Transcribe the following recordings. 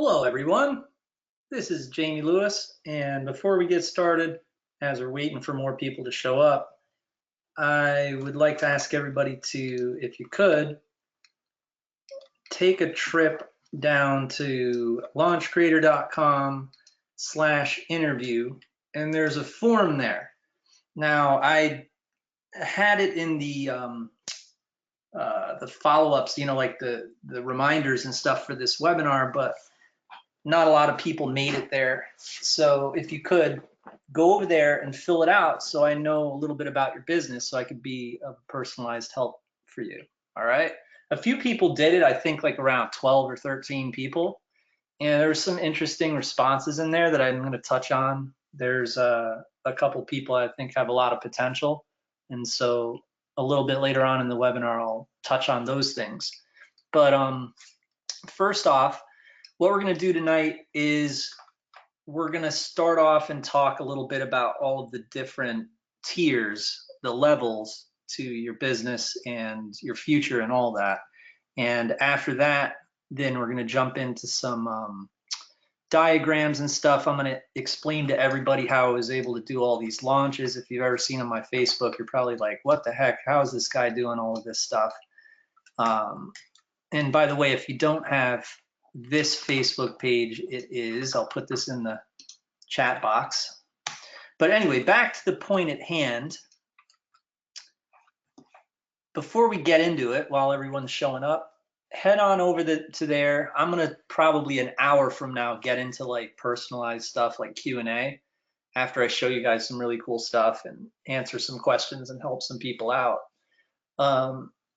Hello, everyone. This is Jamie Lewis, and before we get started, as we're waiting for more people to show up, I would like to ask everybody to, if you could, take a trip down to launchcreator.com/interview, and there's a form there. Now, I had it in the follow-ups, like the reminders and stuff for this webinar, but not a lot of people made it there. So if you could go over there and fill it out so I know a little bit about your business so I could be of personalized help for you. All right. A few people did it, I think like around 12 or 13 people. And there were some interesting responses in there that I'm going to touch on. There's a couple people I think have a lot of potential. And so a little bit later on in the webinar, I'll touch on those things. But first off, what we're going to do tonight is we're going to start off and talk a little bit about all of the different tiers, the levels to your business and your future and all that. And after that, then we're going to jump into some diagrams and stuff. I'm going to explain to everybody how I was able to do all these launches. If you've ever seen on my Facebook, you're probably like, what the heck? How is this guy doing all of this stuff? And by the way, if you don't have this Facebook page, I'll put this in the chat box. But anyway, back to the point at hand. Before we get into it, while everyone's showing up, head on over to there. I'm gonna probably an hour from now get into like personalized stuff like Q&A after I show you guys some really cool stuff and answer some questions and help some people out.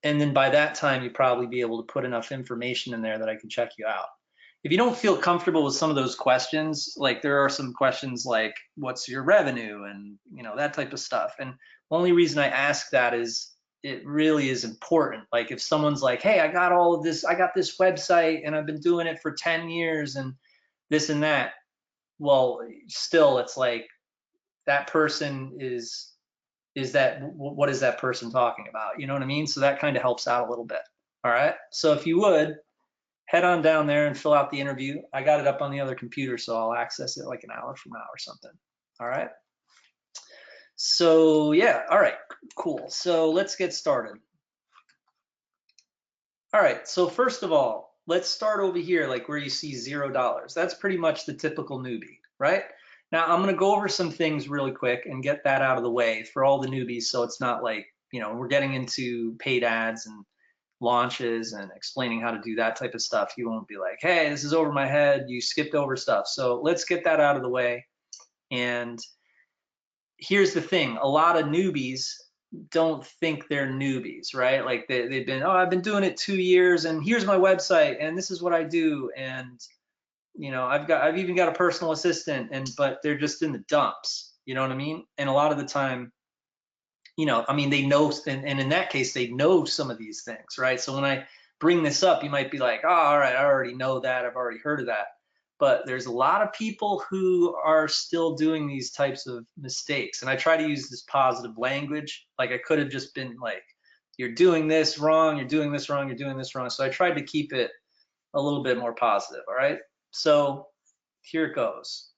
And then by that time, you'll probably be able to put enough information in there that I can check you out. If you don't feel comfortable with some of those questions, like there are some questions like, what's your revenue and that type of stuff. And the only reason I ask that is it really is important. Like if someone's like, hey, I got all of this, I got this website and I've been doing it for 10 years and this and that. Well, still it's like that person what is that person talking about? You know what I mean? So that kind of helps out a little bit. All right. So if you would, head on down there and fill out the interview. I got it up on the other computer, so I'll access it like an hour from now or something. All right. So yeah, all right, cool. So let's get started. All right, so first of all, let's start over here, like where you see $0. That's pretty much the typical newbie, right? Now I'm gonna go over some things really quick and get that out of the way for all the newbies, so it's not like, we're getting into paid ads and launches and explaining how to do that type of stuff. You won't be like, hey, this is over my head, you skipped over stuff. So let's get that out of the way. And here's the thing, a lot of newbies don't think they're newbies, right? Like they've been, I've been doing it 2 years and here's my website and this is what I do. And I've even got a personal assistant, but they're just in the dumps, you know what I mean? And a lot of the time, they know, and in that case, they know some of these things, right? So when I bring this up, you might be like, oh, all right, I already know that, I've already heard of that. But there's a lot of people who are still doing these types of mistakes. And I try to use this positive language. Like I could have just been like, you're doing this wrong, you're doing this wrong, you're doing this wrong. So I tried to keep it a little bit more positive, all right? So here it goes.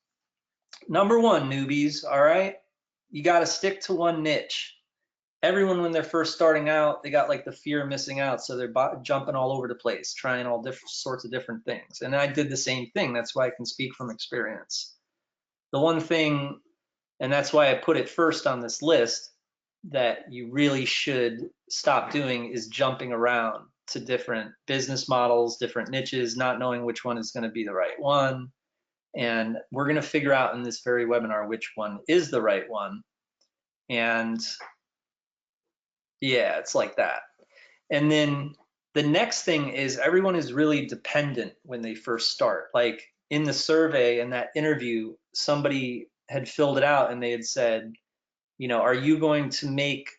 Number one, newbies, all right? You got to stick to one niche. Everyone, when they're first starting out, they got like the fear of missing out. So they're jumping all over the place, trying all different sorts of different things. And I did the same thing. That's why I can speak from experience. The one thing, and that's why I put it first on this list, that you really should stop doing is jumping around to different business models, different niches, not knowing which one is going to be the right one. And we're going to figure out in this very webinar which one is the right one. And yeah, it's like that. And then the next thing is everyone is really dependent when they first start. Like in the survey and that interview, somebody had filled it out and they had said, are you going to make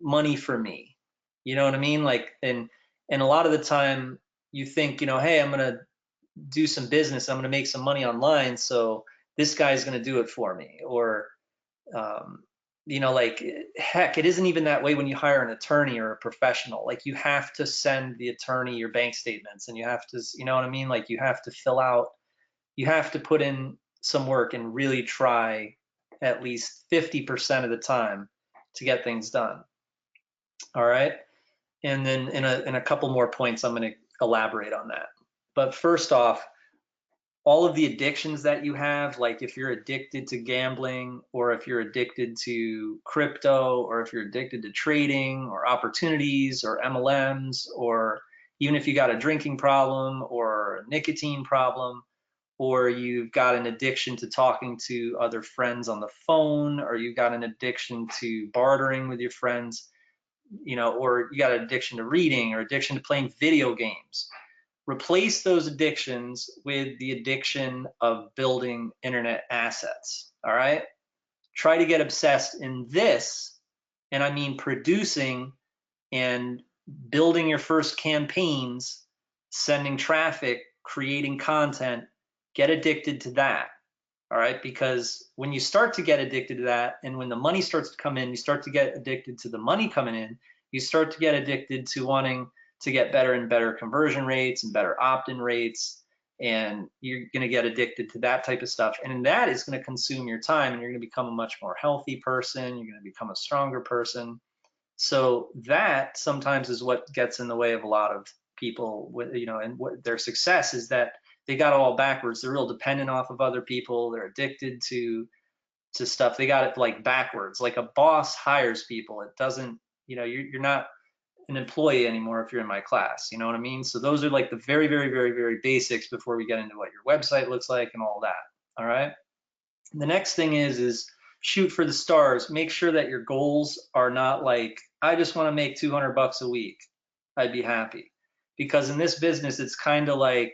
money for me? You know what I mean? Like, and a lot of the time you think, hey, I'm going to do some business, I'm going to make some money online, so this guy's going to do it for me. Or like, heck, it isn't even that way when you hire an attorney or a professional. Like you have to send the attorney your bank statements and you have to, you know what I mean? Like you have to fill out you have to put in some work and really try at least 50% of the time to get things done. All right. And then in a couple more points, I'm going to elaborate on that. But first off, all of the addictions that you have, like if you're addicted to gambling, or if you're addicted to crypto, or if you're addicted to trading or opportunities or MLMs, or even if you got a drinking problem or a nicotine problem, or you've got an addiction to talking to other friends on the phone, or you've got an addiction to bartering with your friends, or you got an addiction to reading or addiction to playing video games. Replace those addictions with the addiction of building internet assets. All right. Try to get obsessed in this. And I mean producing and building your first campaigns, sending traffic, creating content. Get addicted to that. All right. Because when you start to get addicted to that, and when the money starts to come in, you start to get addicted to the money coming in. You start to get addicted to wanting to get better and better conversion rates and better opt-in rates, and you're going to get addicted to that type of stuff, and that is going to consume your time, and you're going to become a much more healthy person. You're going to become a stronger person. So that sometimes is what gets in the way of a lot of people, and what their success is, that they got it all backwards. They're real dependent off of other people. They're addicted to stuff. They got it like backwards. Like a boss hires people. It doesn't, you're not an employee anymore if you're in my class. You know what I mean? So those are like the very, very, very, very basics before we get into what your website looks like and all that. All right. The next thing is shoot for the stars. Make sure that your goals are not like, I just want to make $200 a week. I'd be happy. Because in this business, it's kind of like,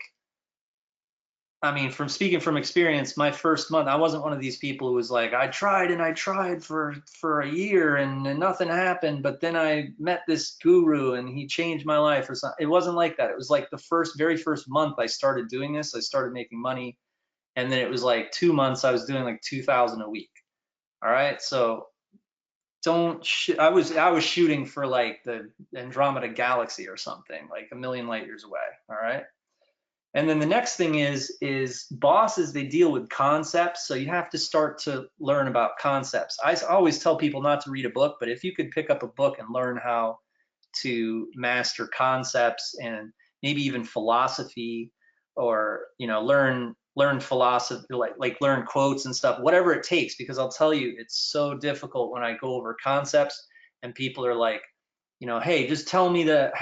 I mean, from speaking from experience, my first month, I wasn't one of these people who was like, I tried and I tried for a year and nothing happened, but then I met this guru and he changed my life or something. It wasn't like that. It was like the very first month I started doing this, I started making money. And then it was like 2 months, I was doing like 2,000 a week. All right. So I was shooting for like the Andromeda galaxy or something, like a million light years away. All right. And then the next thing is bosses, they deal with concepts. So you have to start to learn about concepts. I always tell people not to read a book, but if you could pick up a book and learn how to master concepts and maybe even philosophy, or learn philosophy, like learn quotes and stuff, whatever it takes, because I'll tell you, it's so difficult when I go over concepts and people are like, hey, just tell me I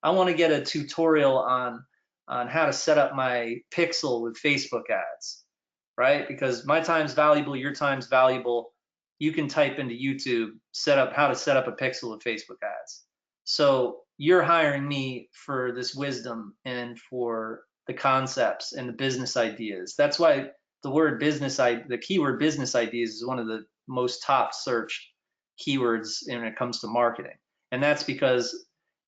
want to get a tutorial on how to set up my pixel with Facebook ads, right? Because my time's valuable, your time's valuable. You can type into YouTube, how to set up a pixel with Facebook ads. So you're hiring me for this wisdom and for the concepts and the business ideas. That's why the keyword business ideas is one of the most top searched keywords when it comes to marketing. And that's because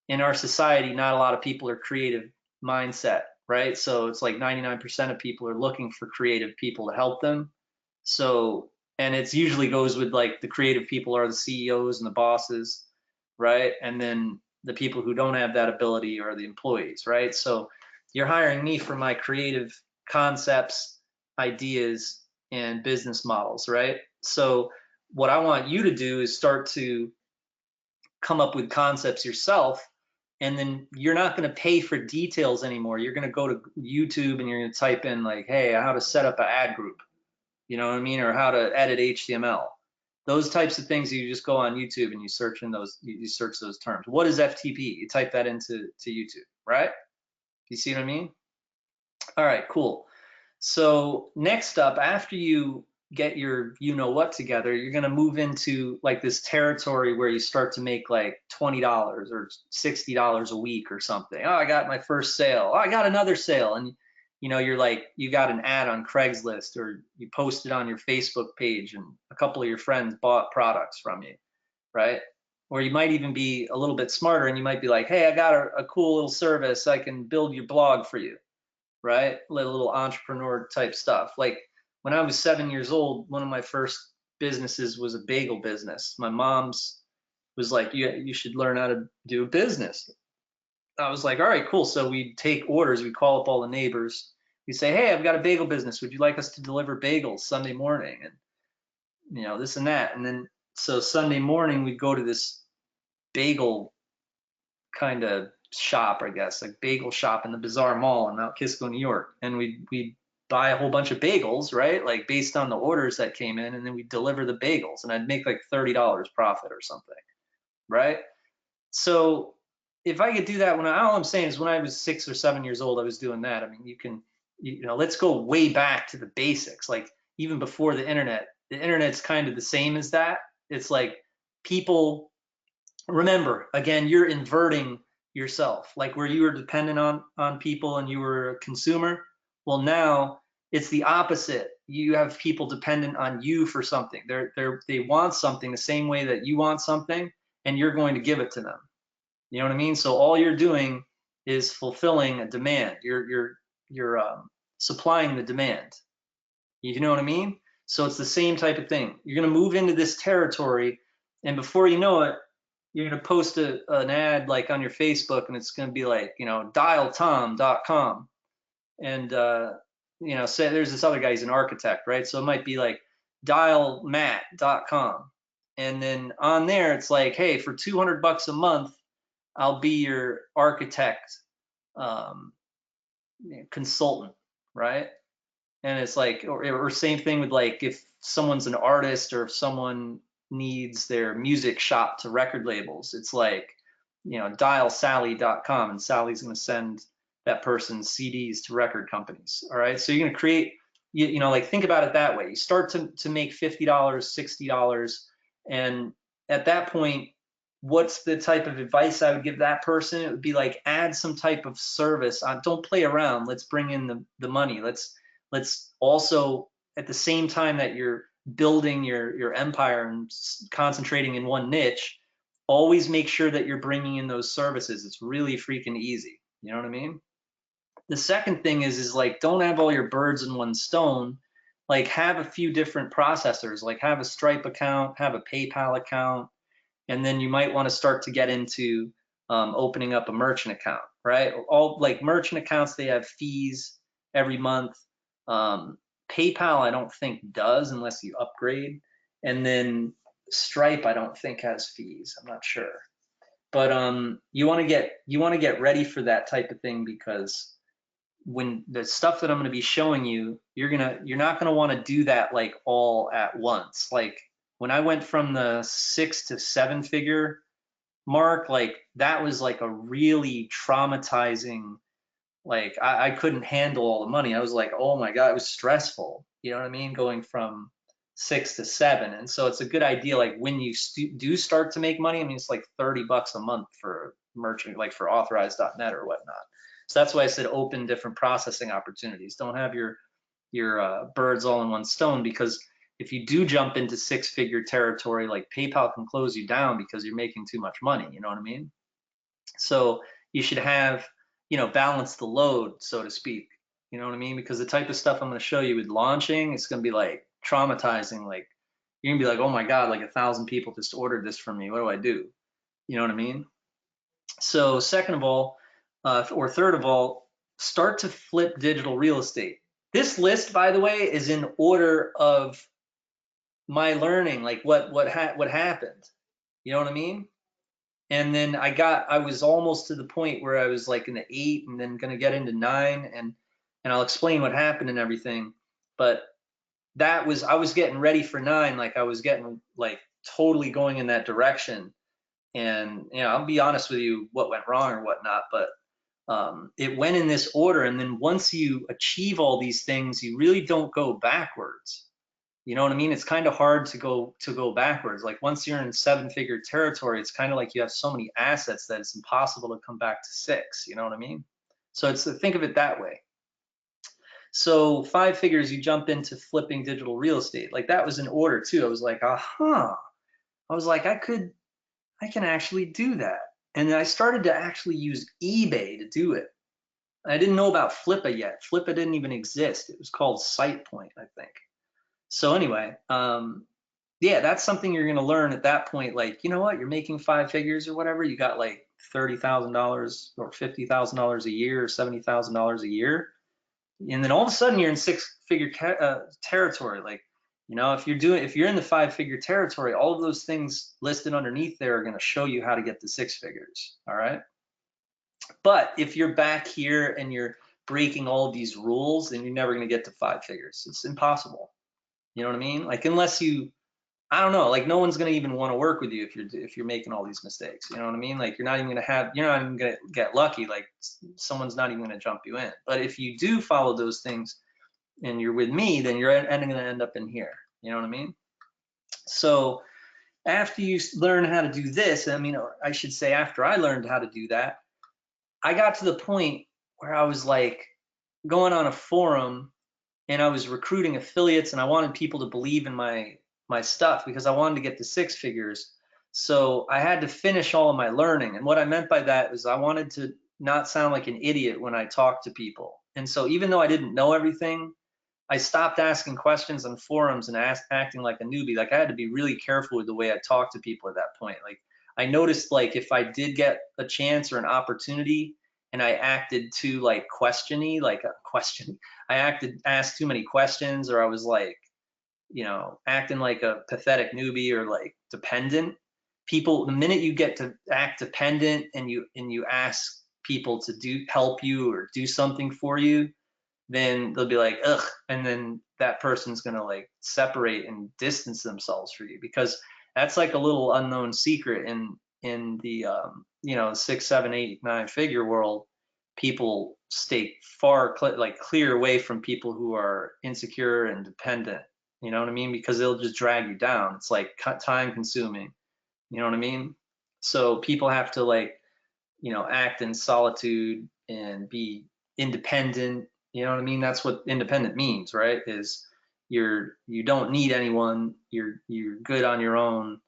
in our society, not a lot of people are creative mindset, right? So it's like 99% of people are looking for creative people to help them. So, and it's usually goes with like the creative people are the CEOs and the bosses, right? And then the people who don't have that ability are the employees, right? So you're hiring me for my creative concepts, ideas, and business models, right? So what I want you to do is start to come up with concepts yourself. And then you're not going to pay for details anymore. You're going to go to YouTube and you're going to type in like, hey, how to set up an ad group, you know what I mean? Or how to edit HTML. Those types of things, you just go on YouTube and you search those terms. What is FTP? You type that into YouTube, right? You see what I mean? All right, cool. So next up, after you get your what together, you're going to move into like this territory where you start to make like $20 or $60 a week or something. Oh, I got my first sale. Oh, I got another sale. And you're like, you got an ad on Craigslist, or you posted on your Facebook page and a couple of your friends bought products from you, right? Or you might even be a little bit smarter and you might be like, hey, I got a cool little service. I can build your blog for you, right? Little entrepreneur type stuff. Like when I was 7 years old, one of my first businesses was a bagel business. My mom's was like, you should learn how to do a business. I was like, all right, cool. So we'd take orders, we'd call up all the neighbors, You say, hey, I've got a bagel business. Would you like us to deliver bagels Sunday morning? And this and that. And then so Sunday morning we'd go to this bagel kind of shop, I guess, like bagel shop in the Bazaar Mall in Mount Kisco, New York. And we'd buy a whole bunch of bagels, right? Like based on the orders that came in, and then we'd deliver the bagels, and I'd make like $30 profit or something, right? So if I could do that all I'm saying is when I was 6 or 7 years old, I was doing that. I mean, let's go way back to the basics. Like even before the internet's kind of the same as that. It's like people, remember, again, you're inverting yourself, like where you were dependent on people and you were a consumer. Well, now it's the opposite. You have people dependent on you for something. They want something the same way that you want something, and you're going to give it to them. You know what I mean? So all you're doing is fulfilling a demand. You're supplying the demand. You know what I mean? So it's the same type of thing. You're going to move into this territory, and before you know it, you're going to post an ad like on your Facebook, and it's going to be like, dialtom.com. And, say there's this other guy, he's an architect, right? So it might be like dialmat.com. And then on there, it's like, hey, for $200 a month, I'll be your architect consultant, right? And it's like, or same thing with like if someone's an artist or if someone needs their music shopped to record labels, it's like, dialsally.com, and Sally's going to send that person's CDs to record companies. All right. So you're going to create, like think about it that way. You start to make $50, $60. And at that point, what's the type of advice I would give that person? It would be like, add some type of service. Don't play around. Let's bring in the money. Let's also, at the same time that you're building your empire and concentrating in one niche, always make sure that you're bringing in those services. It's really freaking easy. You know what I mean? The second thing is like, don't have all your birds in one stone. Like have a few different processors, like have a Stripe account, have a PayPal account, and then you might want to start to get into opening up a merchant account, right? All like merchant accounts, they have fees every month. PayPal, I don't think does unless you upgrade. And then Stripe, I don't think has fees. I'm not sure. But you want to get ready for that type of thing, because when the stuff that I'm going to be showing you, you're not going to want to do that like all at once. Like when I went from the 6 to 7 figure mark, like that was like a really traumatizing, like I couldn't handle all the money. I was like, oh my God, it was stressful. You know what I mean? Going from 6 to 7. And so it's a good idea, like when you do start to make money, I mean, it's like $30 a month for merchant, like for authorized.net or whatnot. So that's why I said open different processing opportunities. Don't have your birds all in one stone, because if you do jump into 6-figure territory, like PayPal can close you down because you're making too much money. You know what I mean? So you should have, balance the load, so to speak. You know what I mean? Because the type of stuff I'm going to show you with launching, it's going to be like traumatizing. Like you're going to be like, oh my God, like 1,000 people just ordered this from me. What do I do? You know what I mean? So second of all, or third of all, start to flip digital real estate. This list, by the way, is in order of my learning, like what happened. You know what I mean? And then I was almost to the point where I was like in the 8 and then gonna get into 9, and I'll explain what happened and everything. But I was getting ready for 9, like I was getting like totally going in that direction. And I'll be honest with you what went wrong or whatnot, but it went in this order. And then once you achieve all these things, you really don't go backwards. You know what I mean? It's kind of hard to go backwards. Like once you're in 7-figure territory, it's kind of like you have so many assets that it's impossible to come back to 6. You know what I mean? So think of it that way. So 5 figures, you jump into flipping digital real estate. Like that was in order too. I was like, I was like, I can actually do that. And then I started to actually use eBay to do it. I didn't know about Flippa yet. Flippa didn't even exist. It was called SitePoint, I think. So anyway, yeah, that's something you're going to learn at that point. Like, you know what? You're making 5 figures or whatever. You got like $30,000 or $50,000 a year or $70,000 a year. and then all of a sudden you're in six-figure territory. Like, if you're in the five-figure territory, all of those things listed underneath there are going to show you how to get to six figures. All right. But if you're back here and you're breaking all of these rules, then you're never going to get to five figures. It's impossible. You know what I mean? Like, unless I don't know, like no one's going to even want to work with you if you're making all these mistakes. You know what I mean? Like, you're not even going to get lucky. Like, someone's not even going to jump you in. But if you do follow those things and you're with me, then you're going to end up in here. You know what I mean? So after you learn how to do this, I mean, or I should say after I learned how to do that, I got to the point where I was like going on a forum and I was recruiting affiliates and I wanted people to believe in my stuff because I wanted to get to six figures. So I had to finish all of my learning. And what I meant by that is I wanted to not sound like an idiot when I talked to people. And so even though I didn't know everything, I stopped asking questions on forums and acting like a newbie. Like, I had to be really careful with the way I talked to people at that point. Like, I noticed, like, if I did get a chance or an opportunity and I acted too like questiony, like a question, asked too many questions, or I was like, acting like a pathetic newbie or like dependent. People, the minute you get to act dependent and you ask people to help you or do something for you, then they'll be like, ugh, and then that person's gonna like separate and distance themselves from you, because that's like a little unknown secret in the 6, 7, 8, 9 figure world. People stay far clear away from people who are insecure and dependent. You know what I mean? Because they'll just drag you down. It's like time consuming. You know what I mean? So people have to act in solitude and be independent. You know what I mean? That's what independent means, right? Is you don't need anyone. You're good on your own,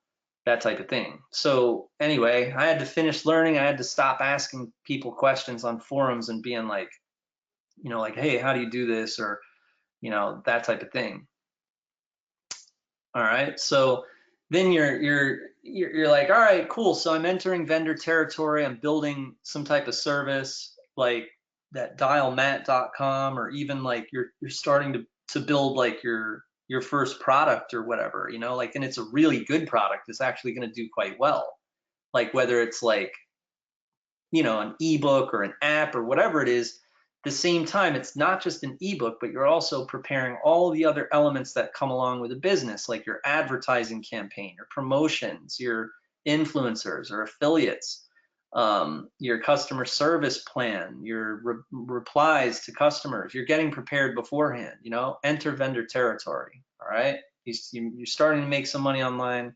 that type of thing. So anyway, I had to finish learning. I had to stop asking people questions on forums and being like, hey, how do you do this? Or, that type of thing. All right. So then you're like, all right, cool. So I'm entering vendor territory. I'm building some type of service like that dialmat.com, or even like you're starting to build like your first product or whatever, and it's a really good product. It's actually going to do quite well. Like, whether it's like, an ebook or an app or whatever it is, at the same time, it's not just an ebook, but you're also preparing all the other elements that come along with a business, like your advertising campaign, your promotions, your influencers or affiliates, your customer service plan, your replies to customers. You're getting prepared beforehand. Enter vendor territory. All right, you're starting to make some money online,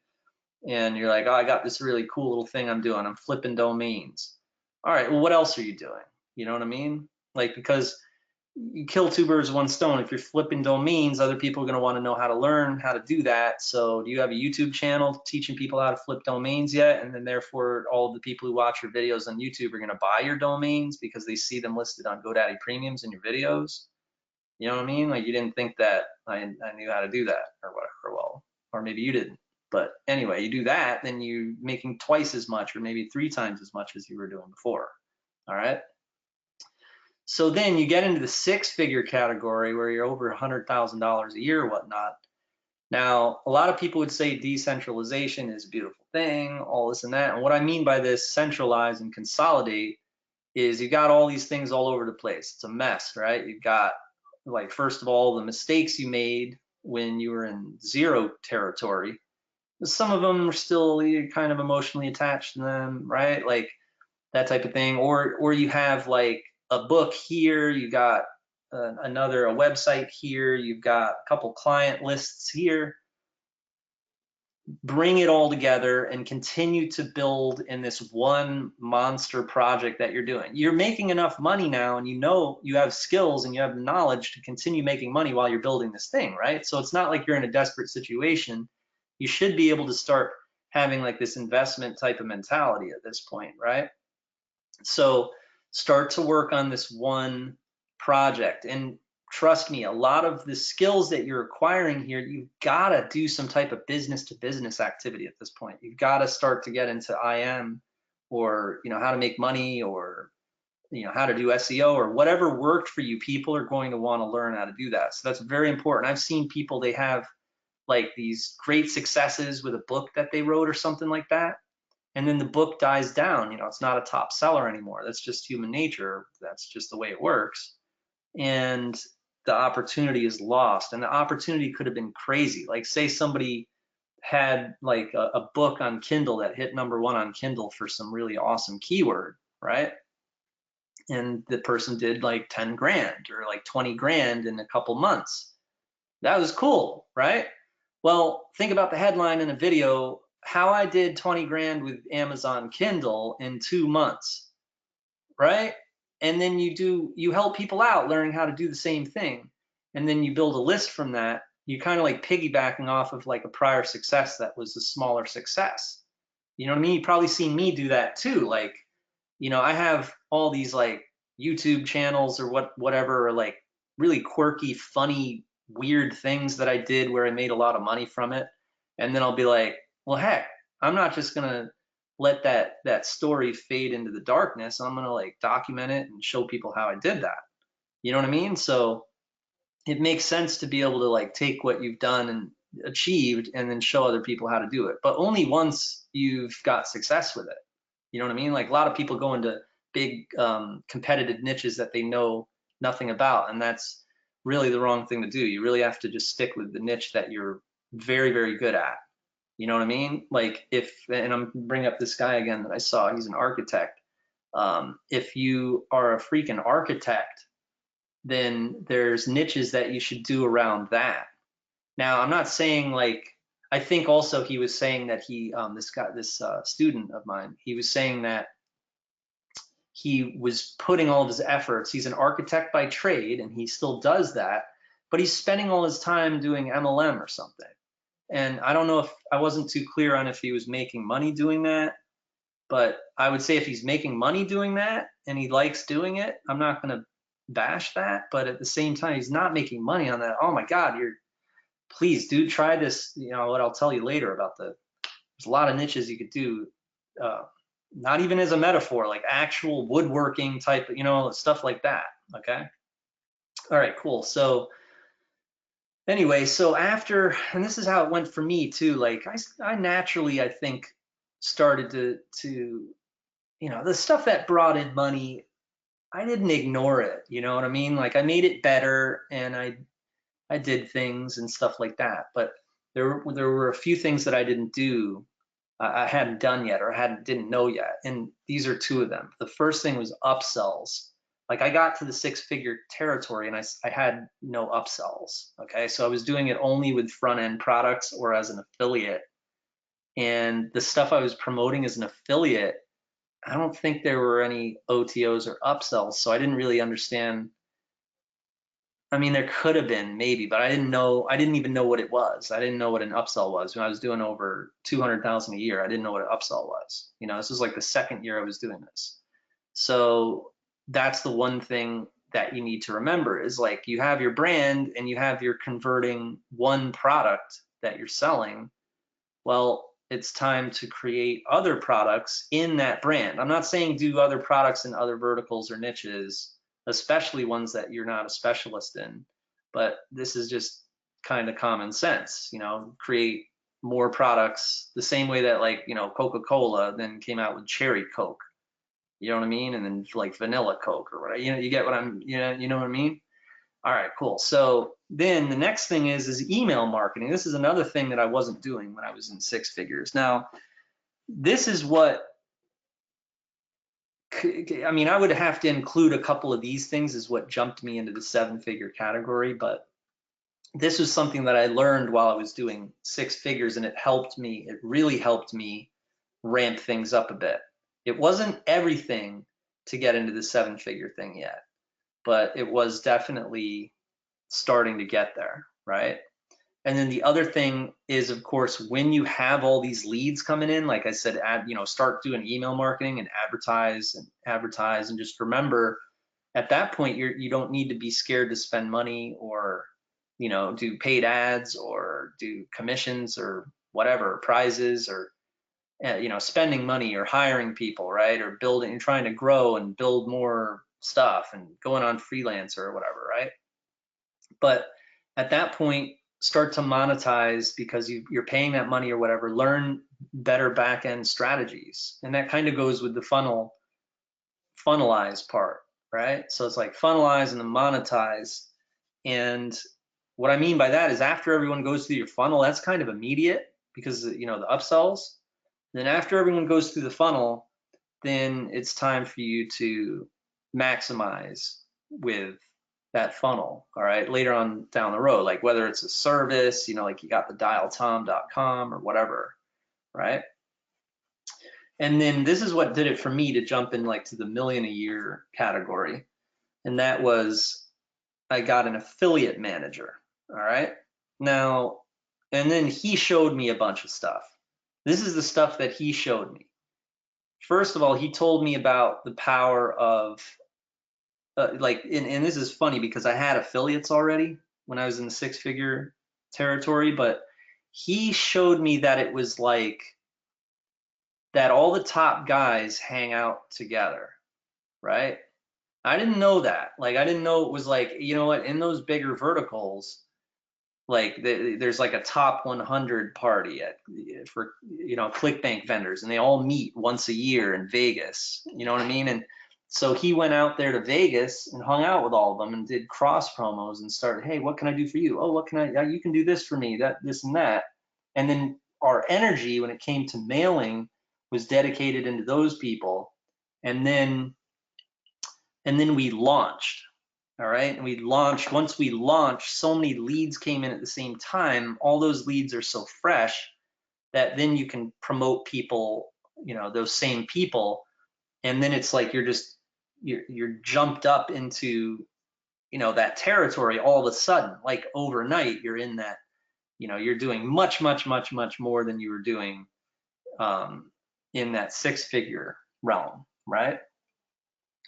and you're like, oh, I got this really cool little thing I'm doing. I'm flipping domains. All right, well, what else are you doing? You know what I mean? Like, because you kill two birds with one stone. If you're flipping domains, other people are going to want to know how to learn how to do that. So do you have a YouTube channel teaching people how to flip domains yet? And then therefore all of the people who watch your videos on YouTube are going to buy your domains because they see them listed on GoDaddy Premiums in your videos. You know what I mean? Like, you didn't think that I knew how to do that or whatever. Well, or maybe you didn't. But anyway, you do that, then you're making twice as much or maybe 3 times as much as you were doing before. All right. So then you get into the 6-figure category where you're over $100,000 a year or whatnot. Now, a lot of people would say decentralization is a beautiful thing, all this and that. And what I mean by this, centralize and consolidate, is you got all these things all over the place. It's a mess, right? You've got, like, first of all, the mistakes you made when you were in zero territory. Some of them are still kind of emotionally attached to them, right? Like that type of thing. Or you have like a book here, you got a website here, you've got a couple client lists here. Bring it all together and continue to build in this one monster project that you're doing. You're making enough money now, and you have skills and you have knowledge to continue making money while you're building this thing, right? So it's not like you're in a desperate situation. You should be able to start having like this investment type of mentality at this point, right? So start to work on this one project, and trust me, a lot of the skills that you're acquiring here, you've got to do some type of business to business activity at this point. You've got to start to get into IM, or how to make money, or how to do SEO or whatever worked for you. People are going to want to learn how to do that. So that's very important. I've seen people, they have like these great successes with a book that they wrote or something like that. And then the book dies down. It's not a top seller anymore. That's just human nature. That's just the way it works. And the opportunity is lost. And the opportunity could have been crazy. Like say somebody had like a book on Kindle that hit #1 on Kindle for some really awesome keyword, right? And the person did like 10 grand or like 20 grand in a couple months. That was cool, right? Well, think about the headline in a video, how I did 20 grand with Amazon Kindle in 2 months, right? And then you help people out learning how to do the same thing. And then you build a list from that. You kind of like piggybacking off of like a prior success that was a smaller success. You know what I mean? You've probably seen me do that too. Like, I have all these like YouTube channels or whatever, or like really quirky, funny, weird things that I did where I made a lot of money from it. And then I'll be like, well, heck, I'm not just gonna let that story fade into the darkness. I'm gonna like document it and show people how I did that. You know what I mean? So it makes sense to be able to like take what you've done and achieved and then show other people how to do it, but only once you've got success with it. You know what I mean? Like a lot of people go into big competitive niches that they know nothing about, and that's really the wrong thing to do. You really have to just stick with the niche that you're very, very good at. You know what I mean? Like and I'm bringing up this guy again that I saw, he's an architect. If you are a freaking architect, then there's niches that you should do around that. Now, I'm not saying like, I think also he was saying that this student of mine, he was saying that he was putting all of his efforts. He's an architect by trade and he still does that, but he's spending all his time doing MLM or something. And I don't know, if I wasn't too clear on if he was making money doing that, but I would say if he's making money doing that and he likes doing it, I'm not going to bash that. But at the same time, he's not making money on that. Oh my God, please, dude, try this. What I'll tell you later about there's a lot of niches you could do, not even as a metaphor, like actual woodworking type, stuff like that. Okay. All right, cool. So anyway, so after, and this is how it went for me too. Like I naturally, I think, started to the stuff that brought in money, I didn't ignore it. You know what I mean? Like I made it better and I did things and stuff like that. But there were a few things that I didn't do, I hadn't done yet, or didn't know yet. And these are two of them. The first thing was upsells. Like I got to the 6-figure territory and I had no upsells. Okay. So I was doing it only with front end products or as an affiliate. And the stuff I was promoting as an affiliate, I don't think there were any OTOs or upsells. So I didn't really understand. I mean, there could have been maybe, but I didn't even know what it was. I didn't know what an upsell was. When I was doing over 200,000 a year, I didn't know what an upsell was. This is like the second year I was doing this. So that's the one thing that you need to remember is like you have your brand and you have your converting one product that you're selling. Well, it's time to create other products in that brand. I'm not saying do other products in other verticals or niches, especially ones that you're not a specialist in, but this is just kind of common sense. Create more products the same way that like Coca-Cola then came out with cherry Coke, you know what I mean, and then like vanilla Coke or whatever. You get what I'm, you know what I mean. All right, cool. So then the next thing is email marketing. This is another thing that I wasn't doing when I was in 6 figures. Now, this is what, I mean, I would have to include a couple of these things is what jumped me into the 7-figure category, but this was something that I learned while I was doing 6 figures, and it really helped me ramp things up a bit. It wasn't everything to get into the 7-figure thing yet, but it was definitely starting to get there, right? And then the other thing is, of course, when you have all these leads coming in, like I said, start doing email marketing and advertise, and just remember, at that point, you don't need to be scared to spend money or, do paid ads or do commissions or whatever, prizes, or you know, spending money or hiring people, right? Or building and trying to grow and build more stuff and going on freelancer or whatever, right? But at that point, start to monetize because you're paying that money or whatever. Learn better back end strategies, and that kind of goes with the funnelize part, right? So it's like funnelize and then monetize. And what I mean by that is after everyone goes through your funnel, that's kind of immediate because you know the upsells. Then after everyone goes through the funnel, then it's time for you to maximize with that funnel, all right, later on down the road, like whether it's a service, you know, like you got the dialtom.com or whatever, right? And then this is what did it for me to jump in like to the million a year category. And that was I got an affiliate manager, all right? Now, and then he showed me a bunch of stuff. This is the stuff that he showed me. First of all, he told me about the power of and this is funny because I had affiliates already when I was in the six-figure territory, but he showed me that it was like that all the top guys hang out together, right? I didn't know that. Like I didn't know it was like, you know what, in those bigger verticals, like there's like a top 100 party for you know ClickBank vendors, and they all meet once a year in Vegas. You know what I mean? And so he went out there to Vegas and hung out with all of them and did cross promos and started, hey, what can I do for you? Oh, what can I? You can do this for me, that, this, and that. And then our energy when it came to mailing was dedicated into those people, and then we launched. All right. And we launched, once we launched, so many leads came in at the same time. All those leads are so fresh that then you can promote people, you know, those same people. And then it's like you're jumped up into, you know, that territory all of a sudden, like overnight, you're in that, you know, you're doing much, much, much, much more than you were doing in that six-figure realm, right?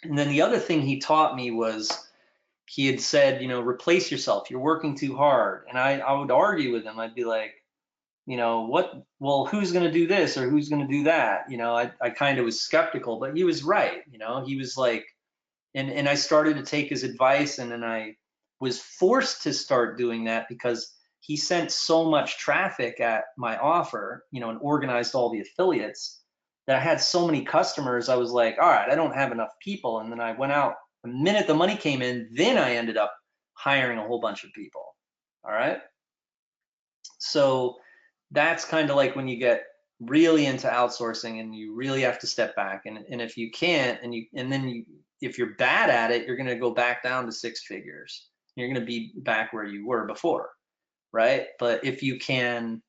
And then the other thing he taught me was, he had said, you know, replace yourself. You're working too hard. And I would argue with him. I'd be like, you know, well, who's going to do this or who's going to do that? You know, I kind of was skeptical, but he was right. You know, he was like, and I started to take his advice, and then I was forced to start doing that because he sent so much traffic at my offer, you know, and organized all the affiliates that I had so many customers. I was like, all right, I don't have enough people. And then I went out. The minute the money came in, then I ended up hiring a whole bunch of people. All right. So that's kind of like when you get really into outsourcing and you really have to step back. And if you can't, if you're bad at it, you're going to go back down to six figures. You're going to be back where you were before. Right. But if you can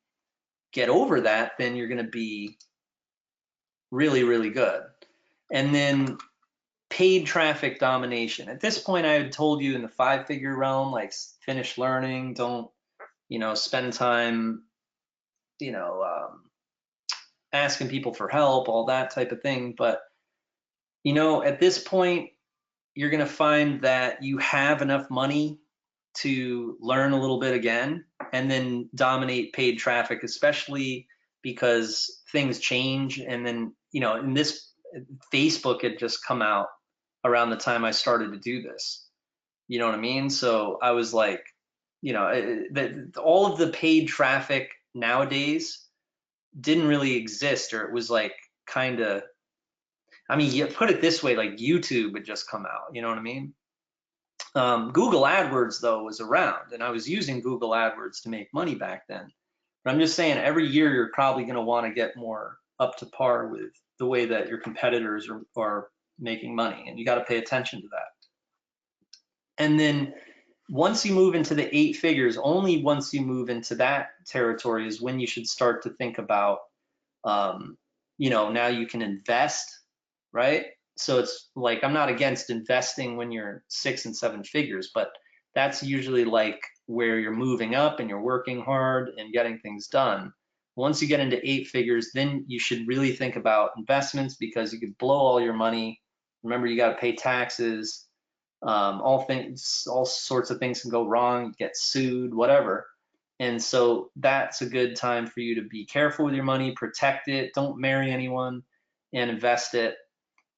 get over that, then you're going to be really, really good. And then paid traffic domination. At this point, I had told you in the five-figure realm, like finish learning, don't, you know, spend time, you know, asking people for help, all that type of thing. But, you know, at this point, you're going to find that you have enough money to learn a little bit again and then dominate paid traffic, especially because things change. And then, you know, in this, Facebook had just come out around the time I started to do this. You know what I mean? So I was like, you know, all of the paid traffic nowadays didn't really exist, or it was like kind of, I mean, you put it this way, like YouTube had just come out. You know what I mean? Google AdWords, though, was around, and I was using Google AdWords to make money back then. But I'm just saying, every year you're probably going to want to get more up to par with the way that your competitors are making money, and you got to pay attention to that. And then once you move into the eight figures, only once you move into that territory is when you should start to think about, you know, now you can invest, right? So it's like, I'm not against investing when you're 6 and 7 figures, but that's usually like where you're moving up and you're working hard and getting things done. Once you get into 8 figures, then you should really think about investments, because you could blow all your money. Remember, you got to pay taxes. All sorts of things can go wrong, get sued, whatever. And so that's a good time for you to be careful with your money, protect it, don't marry anyone, and invest it.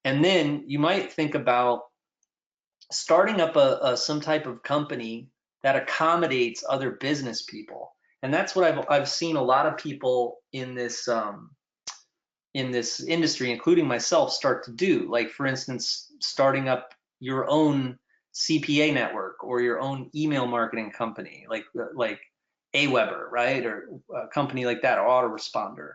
And then you might think about starting up some type of company that accommodates other business people. And that's what I've seen a lot of people in this industry, including myself, start to do. Like, for instance, starting up your own CPA network or your own email marketing company, like Aweber, right? Or a company like that, or autoresponder.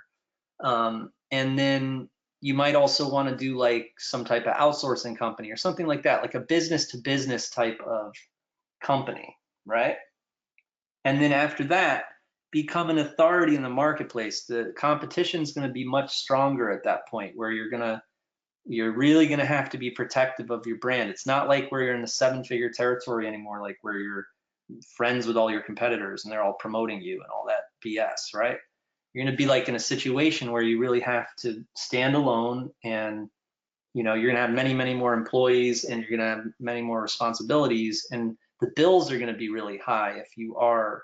And then you might also want to do like some type of outsourcing company or something like that, like a business to business type of company, right? And then after that, become an authority in the marketplace. The competition is going to be much stronger at that point, where you're really going to have to be protective of your brand. It's not like where you're in the seven-figure territory anymore, like where you're friends with all your competitors and they're all promoting you and all that BS, right? You're going to be like in a situation where you really have to stand alone, and you're going to have many, many more employees, and you're going to have many more responsibilities, and the bills are going to be really high if you are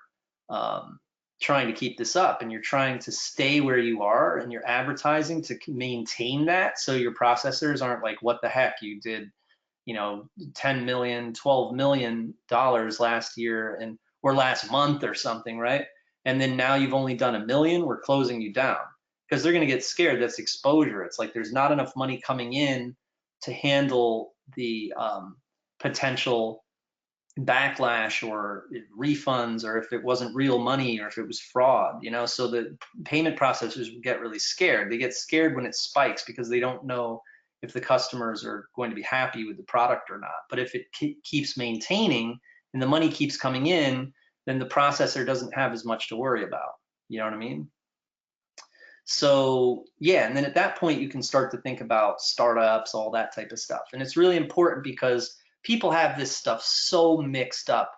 trying to keep this up, and you're trying to stay where you are, and you're advertising to maintain that, so your processors aren't like, what the heck, you did 10 million, $12 million last year or last month or something, right? And then now you've only done $1 million, we're closing you down, because they're going to get scared. That's exposure. It's like there's not enough money coming in to handle the potential backlash or refunds, or if it wasn't real money, or if it was fraud, so the payment processors get really scared. They get scared when it spikes because they don't know if the customers are going to be happy with the product or not. But if it keeps maintaining and the money keeps coming in, then the processor doesn't have as much to worry about. You know what I mean? So yeah, and then at that point you can start to think about startups, all that type of stuff. And it's really important because people have this stuff so mixed up.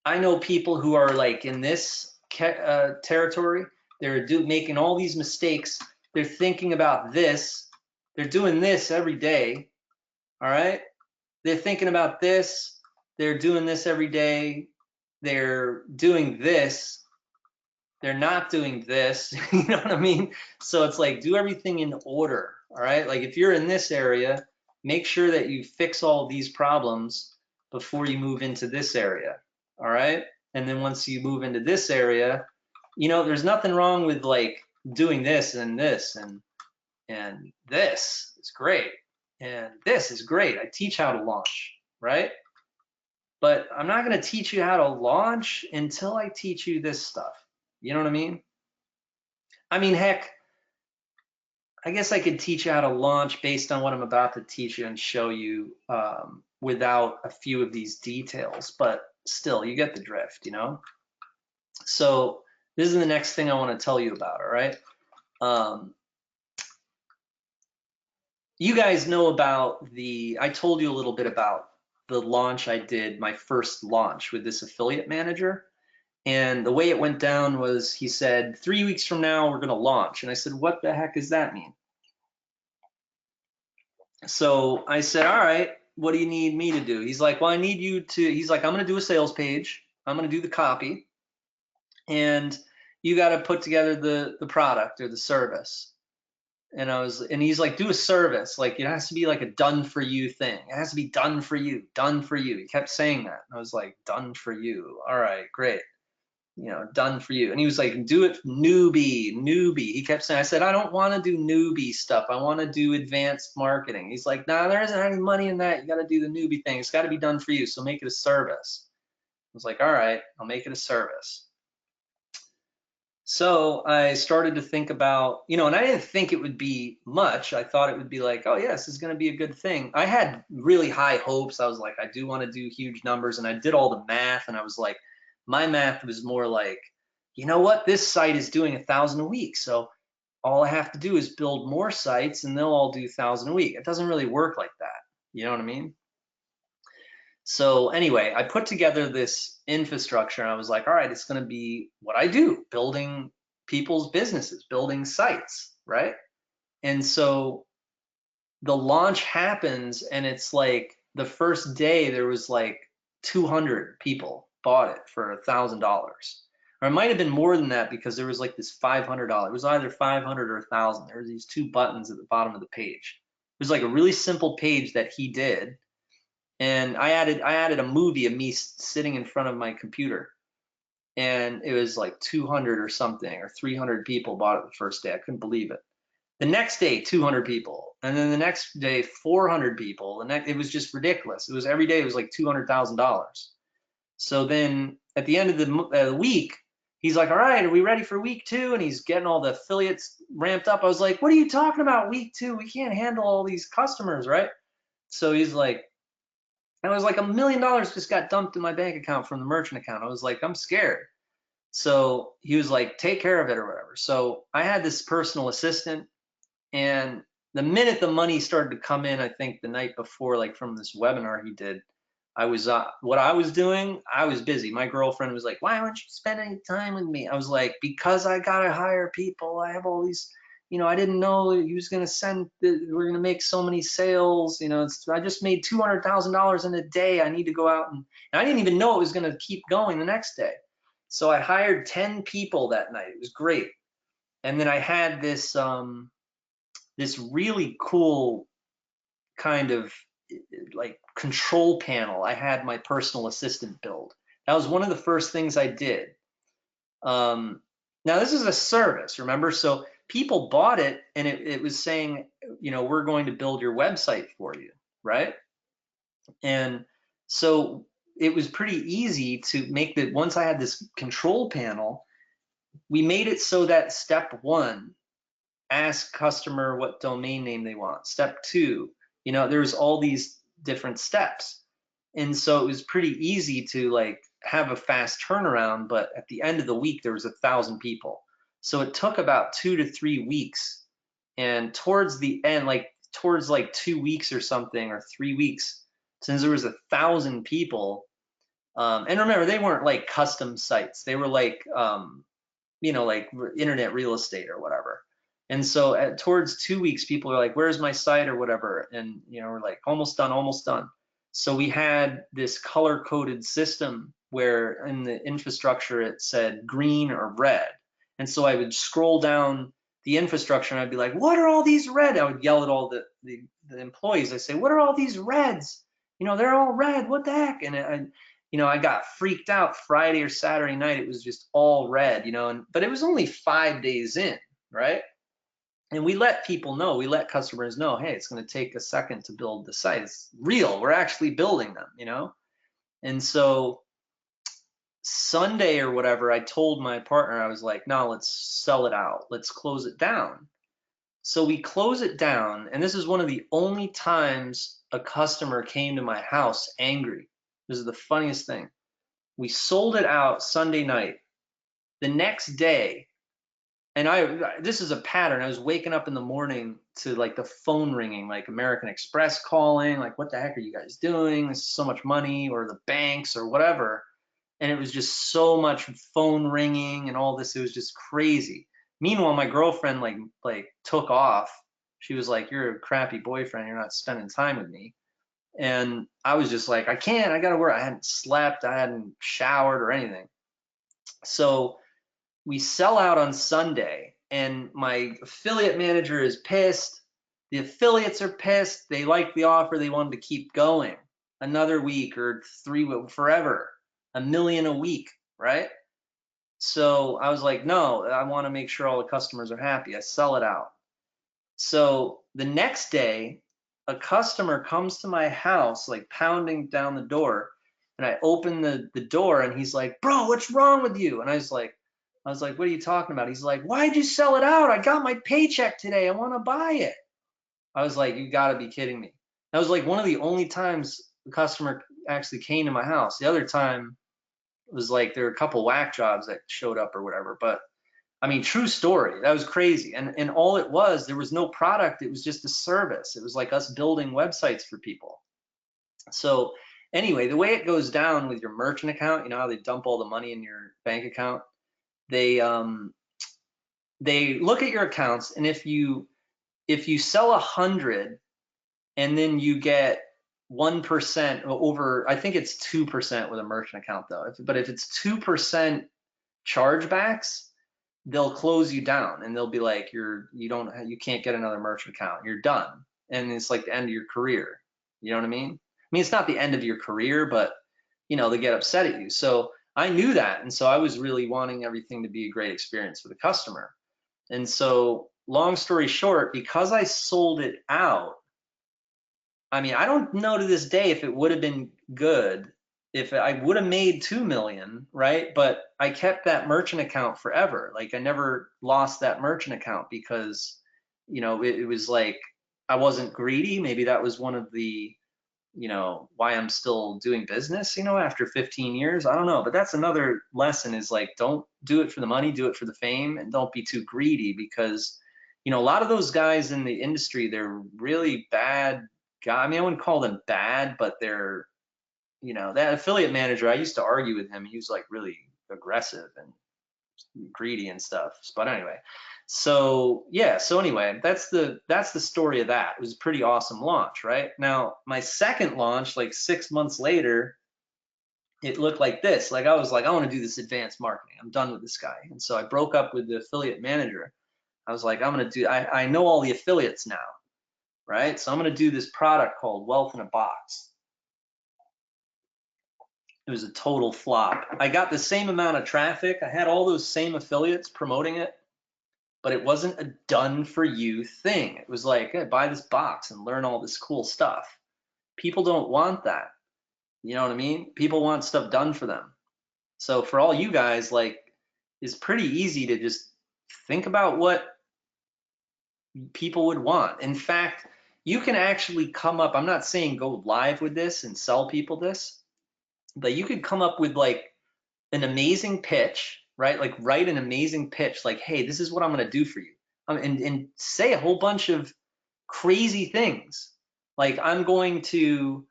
I know people who are like in this territory, they're making all these mistakes. They're thinking about this. They're doing this every day. All right. They're thinking about this. They're doing this every day. They're doing this. They're not doing this. You know what I mean? So it's like, do everything in order. All right. Like if you're in this area, make sure that you fix all these problems before you move into this area. All right. And then once you move into this area, there's nothing wrong with like doing this and this and this is great. And this is great. I teach how to launch, right? But I'm not going to teach you how to launch until I teach you this stuff. You know what I mean? I mean, heck, I guess I could teach you how to launch based on what I'm about to teach you and show you without a few of these details, but still, you get the drift, So this is the next thing I want to tell you about, all right? You guys know about I told you a little bit about the launch I did, my first launch with this affiliate manager. And the way it went down was he said, 3 weeks from now, we're going to launch. And I said, what the heck does that mean? So I said, all right, what do you need me to do? He's like, well, I need you to, he's like, I'm going to do a sales page. I'm going to do the copy. And you got to put together the product or the service. And he's like, do a service. Like, it has to be like a done for you thing. It has to be done for you, done for you. He kept saying that. And I was like, done for you. All right, great. Done for you. And he was like, do it newbie. He kept saying, I said, I don't want to do newbie stuff. I want to do advanced marketing. He's like, nah, there isn't any money in that. You got to do the newbie thing. It's got to be done for you. So make it a service. I was like, all right, I'll make it a service. So I started to think about, and I didn't think it would be much. I thought it would be like, oh, yeah, this is going to be a good thing. I had really high hopes. I was like, I do want to do huge numbers. And I did all the math. And I was like, my math was more like, you know what? This site is doing 1,000 a week. So all I have to do is build more sites and they'll all do 1,000 a week. It doesn't really work like that. You know what I mean? So anyway, I put together this infrastructure and I was like, all right, it's going to be what I do, building people's businesses, building sites, right? And so the launch happens and it's like the first day there was like 200 people bought it for $1,000. or it might have been more than that because there was like this $500. It was either 500 or 1,000. There were these two buttons at the bottom of the page. It was like a really simple page that he did, and I added a movie of me sitting in front of my computer, and it was like 200 or something, or 300 people bought it the first day. I couldn't believe it. The next day, 200 people, and then the next day, 400 people. It was just ridiculous. It was every day. It was like $200,000. So then at the end of the week, he's like, all right, are we ready for week 2? And he's getting all the affiliates ramped up. I was like, what are you talking about, week 2? We can't handle all these customers, right? So he's like, and I was like, $1 million just got dumped in my bank account from the merchant account. I was like, I'm scared. So he was like, take care of it or whatever. So I had this personal assistant, and the minute the money started to come in, I think the night before, like from this webinar he did, I was what I was doing, I was busy. My girlfriend was like, why aren't you spending any time with me? I was like, because I gotta hire people. I have all these, I didn't know he was gonna we're gonna make so many sales. I just made $200,000 in a day. I need to go out and I didn't even know it was gonna keep going the next day. So I hired 10 people that night. It was great. And then I had this this really cool kind of like control panel I had my personal assistant build. That was one of the first things I did. Now this is a service, remember? So people bought it, and it was saying, we're going to build your website for you, right? And so it was pretty easy to make once I had this control panel, we made it so that step 1, ask customer what domain name they want. Step 2, there's all these different steps. And so it was pretty easy to like have a fast turnaround, but at the end of the week, there was 1,000 people. So it took about 2 to 3 weeks. And towards the end, towards 2 weeks or something, or 3 weeks, since there was 1,000 people, and remember, they weren't like custom sites. They were like, like internet real estate or whatever. And so towards 2 weeks, people are like, where's my site or whatever? And, we're like, almost done, almost done. So we had this color coded system where in the infrastructure, it said green or red. And so I would scroll down the infrastructure and I'd be like, what are all these red? I would yell at all the employees. I say, what are all these reds? They're all red. What the heck? And I got freaked out Friday or Saturday night. It was just all red, but it was only 5 days in, right? And we let people know, we let customers know, hey, it's going to take a second to build the site. It's real. We're actually building them, And so Sunday or whatever, I told my partner, I was like, no, let's sell it out. Let's close it down. So we close it down. And this is one of the only times a customer came to my house angry. This is the funniest thing. We sold it out Sunday night. The next day, and this is a pattern. I was waking up in the morning to like the phone ringing, like American Express calling, like, what the heck are you guys doing? This is so much money, or the banks or whatever. And it was just so much phone ringing and all this. It was just crazy. Meanwhile, my girlfriend like took off. She was like, you're a crappy boyfriend. You're not spending time with me. And I was just like, I can't, I gotta work. I hadn't slept, I hadn't showered or anything. So we sell out on Sunday, and my affiliate manager is pissed. The affiliates are pissed. They like the offer. They wanted to keep going another week or 3 weeks, forever, $1 million a week, right? So I was like, no, I want to make sure all the customers are happy. I sell it out. So the next day, a customer comes to my house, like pounding down the door, and I open the door, and he's like, bro, what's wrong with you? And I was like, what are you talking about? He's like, why'd you sell it out? I got my paycheck today. I want to buy it. I was like, you gotta be kidding me. That was like one of the only times the customer actually came to my house. The other time it was like there were a couple whack jobs that showed up or whatever. But I mean, true story. That was crazy. And all it was, there was no product. It was just a service. It was like us building websites for people. So anyway, the way it goes down with your merchant account, you know how they dump all the money in your bank account? They look at your accounts, and if you sell 100 and then you get 1% over, I think it's 2% with a merchant account though. But if it's 2% chargebacks, they'll close you down and they'll be like, you can't get another merchant account. You're done. And it's like the end of your career. You know what I mean? I mean, it's not the end of your career, but they get upset at you. So I knew that. And so I was really wanting everything to be a great experience for the customer. And so long story short, because I sold it out, I mean, I don't know to this day if it would have been good, if I would have made 2 million, right? But I kept that merchant account forever. Like I never lost that merchant account because, it was like I wasn't greedy. Maybe that was one of the, why I'm still doing business, after 15 years. I don't know. But that's another lesson is like, don't do it for the money, do it for the fame, and don't be too greedy because, a lot of those guys in the industry, they're really bad guy. I mean, I wouldn't call them bad, but they're, that affiliate manager, I used to argue with him. He was like really aggressive and greedy and stuff. But anyway, so yeah, so anyway, that's the story of that. It was a pretty awesome launch, right? Now, my second launch, like 6 months later, it looked like this. Like I was like, I want to do this advanced marketing. I'm done with this guy. And so I broke up with the affiliate manager. I was like, I know all the affiliates now, right? So I'm going to do this product called Wealth in a Box. It was a total flop. I got the same amount of traffic. I had all those same affiliates promoting it, but it wasn't a done for you thing. It was like, hey, buy this box and learn all this cool stuff. People don't want that. You know what I mean? People want stuff done for them. So for all you guys, like, it's pretty easy to just think about what people would want. In fact, you can actually come up, I'm not saying go live with this and sell people this, but you could come up with like an amazing pitch, right? Like write an amazing pitch, like, hey, this is what I'm going to do for you. And say a whole bunch of crazy things. Like I'm going to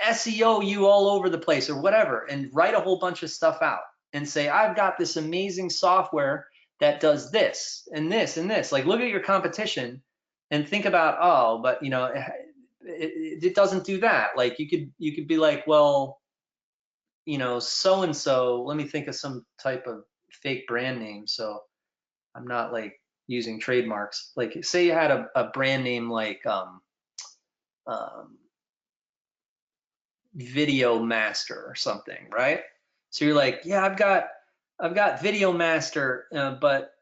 SEO you all over the place or whatever, and write a whole bunch of stuff out and say, I've got this amazing software that does this and this and this. Like look at your competition and think about, oh, but it doesn't do that. Like you could be like, well, so and so, let me think of some type of fake brand name so I'm not like using trademarks. Like say you had a brand name like um, Video Master or something, right? So you're like, yeah, I've got Video Master, but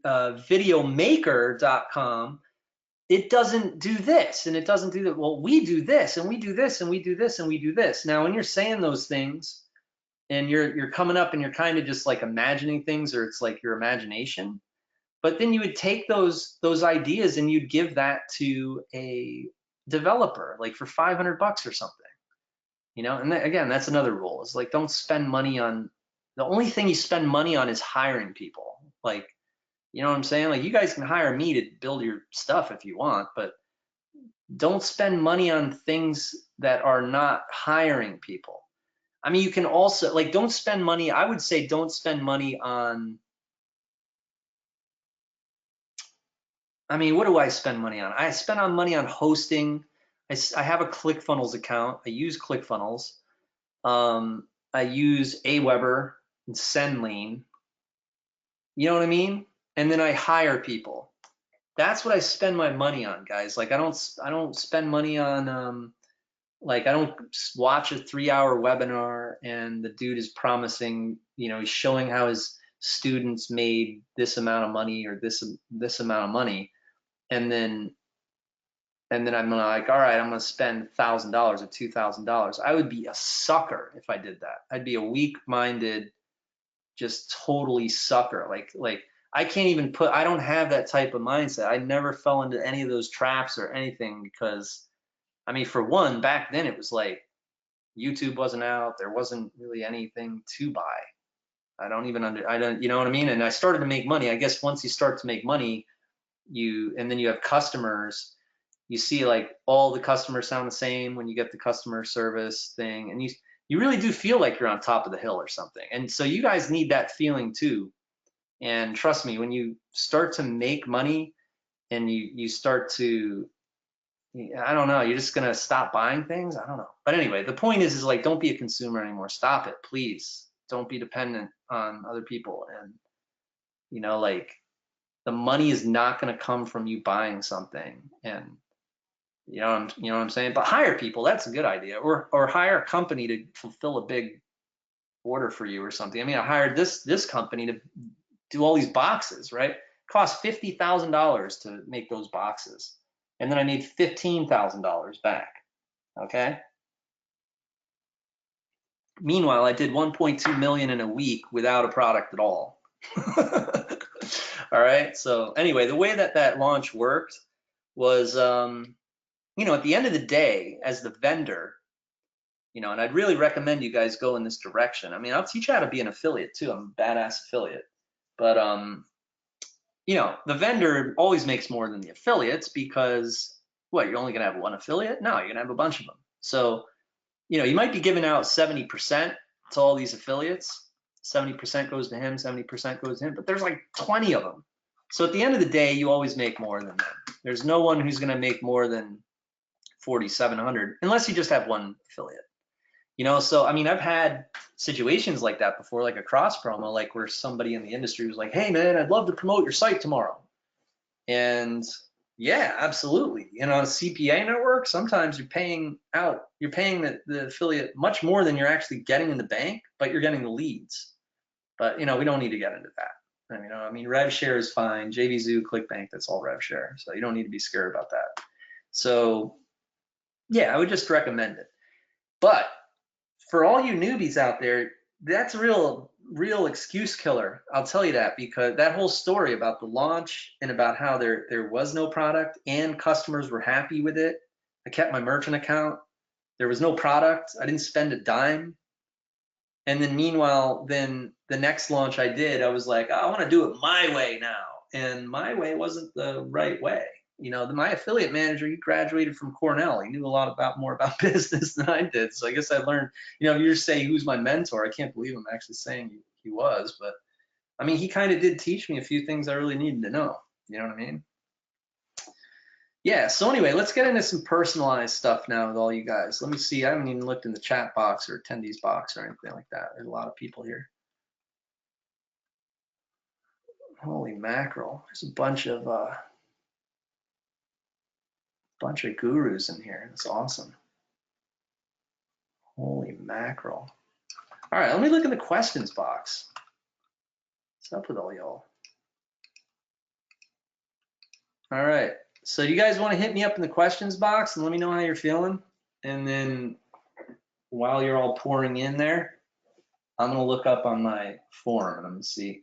videomaker.com, it doesn't do this and it doesn't do that. Well, we do this and we do this and we do this and we do this. Now, when you're saying those things and you're coming up and you're kind of just like imagining things, or it's like your imagination, but then you would take those ideas and you'd give that to a developer like for 500 bucks or something. And again, that's another rule. It's like, don't spend money on, the only thing you spend money on is hiring people. Like, you know what I'm saying? Like you guys can hire me to build your stuff if you want, but don't spend money on things that are not hiring people. I mean, you can also like, don't spend money. I would say don't spend money on, I mean, what do I spend money on? I spend on money on hosting. I have a ClickFunnels account. I use ClickFunnels. I use Aweber and SendLean. You know what I mean? And then I hire people. That's what I spend my money on, guys. Like I don't spend money on like I don't watch a 3-hour webinar and the dude is promising, he's showing how his students made this amount of money or this amount of money, and then I'm like, all right, I'm gonna spend $1,000 or $2,000. I would be a sucker if I did that. I'd be a weak-minded, just totally sucker. Like I can't even I don't have that type of mindset. I never fell into any of those traps or anything because, I mean, for one, back then it was like YouTube wasn't out. There wasn't really anything to buy. I don't, you know what I mean? And I started to make money. I guess once you start to make money, and then you have customers, you see like all the customers sound the same when you get the customer service thing, and you really do feel like you're on top of the hill or something. And so you guys need that feeling too. And trust me, when you start to make money and you start to, I don't know, you're just gonna stop buying things. I don't know. But anyway, the point is like, don't be a consumer anymore. Stop it, please. don't be dependent on other people. And, you know, like the money is not going to come from you buying something. And, you know what I'm saying? But hire people, that's a good idea. Or hire a company to fulfill a big order for you or something. I mean, I hired this company to do all these boxes, right? It cost $50,000 to make those boxes. And then I need $15,000 back, okay? Meanwhile, I did 1.2 million in a week without a product at all. All right, so anyway, the way that launch worked was, you know, at the end of the day, as the vendor, you know, and I'd really recommend you guys go in this direction. I mean, I'll teach you how to be an affiliate too. I'm a badass affiliate. But, you know, the vendor always makes more than the affiliates because, what, you're only going to have one affiliate? No, you're going to have a bunch of them. So, you know, you might be giving out 70% to all these affiliates. 70% goes to him, 70% goes to him, but there's like 20 of them. So at the end of the day, you always make more than them. There's no one who's going to make more than 4,700 unless you just have one affiliate. You know, so I mean, I've had situations like that before, like a cross promo, like where somebody in the industry was like, "Hey, man, I'd love to promote your site tomorrow." And yeah, absolutely. You know, on a CPA network, sometimes you're paying the affiliate much more than you're actually getting in the bank, but you're getting the leads. But you know, we don't need to get into that. I mean, rev share is fine. JVZoo, ClickBank, that's all rev share, so you don't need to be scared about that. So yeah, I would just recommend it. But for all you newbies out there, that's a real excuse killer. I'll tell you that, because that whole story about the launch and about how there was no product and customers were happy with it. I kept my merchant account. There was no product. I didn't spend a dime. And then meanwhile, then the next launch I did, I was like, oh, I want to do it my way now. And my way wasn't the right way. You know, my affiliate manager, he graduated from Cornell. He knew a lot more about business than I did. So I guess I learned, you know, if you just say who's my mentor, I can't believe I'm actually saying he was. But I mean, he kind of did teach me a few things I really needed to know. You know what I mean? Yeah, so anyway, let's get into some personalized stuff now with all you guys. Let me see. I haven't even looked in the chat box or attendees box or anything like that. There's a lot of people here. Holy mackerel. There's a bunch of gurus in here. That's awesome. Holy mackerel. All right, let me look in the questions box. What's up with all y'all? All right, so you guys want to hit me up in the questions box and let me know how you're feeling. And then while you're all pouring in there, I'm going to look up on my forum and I'm going to see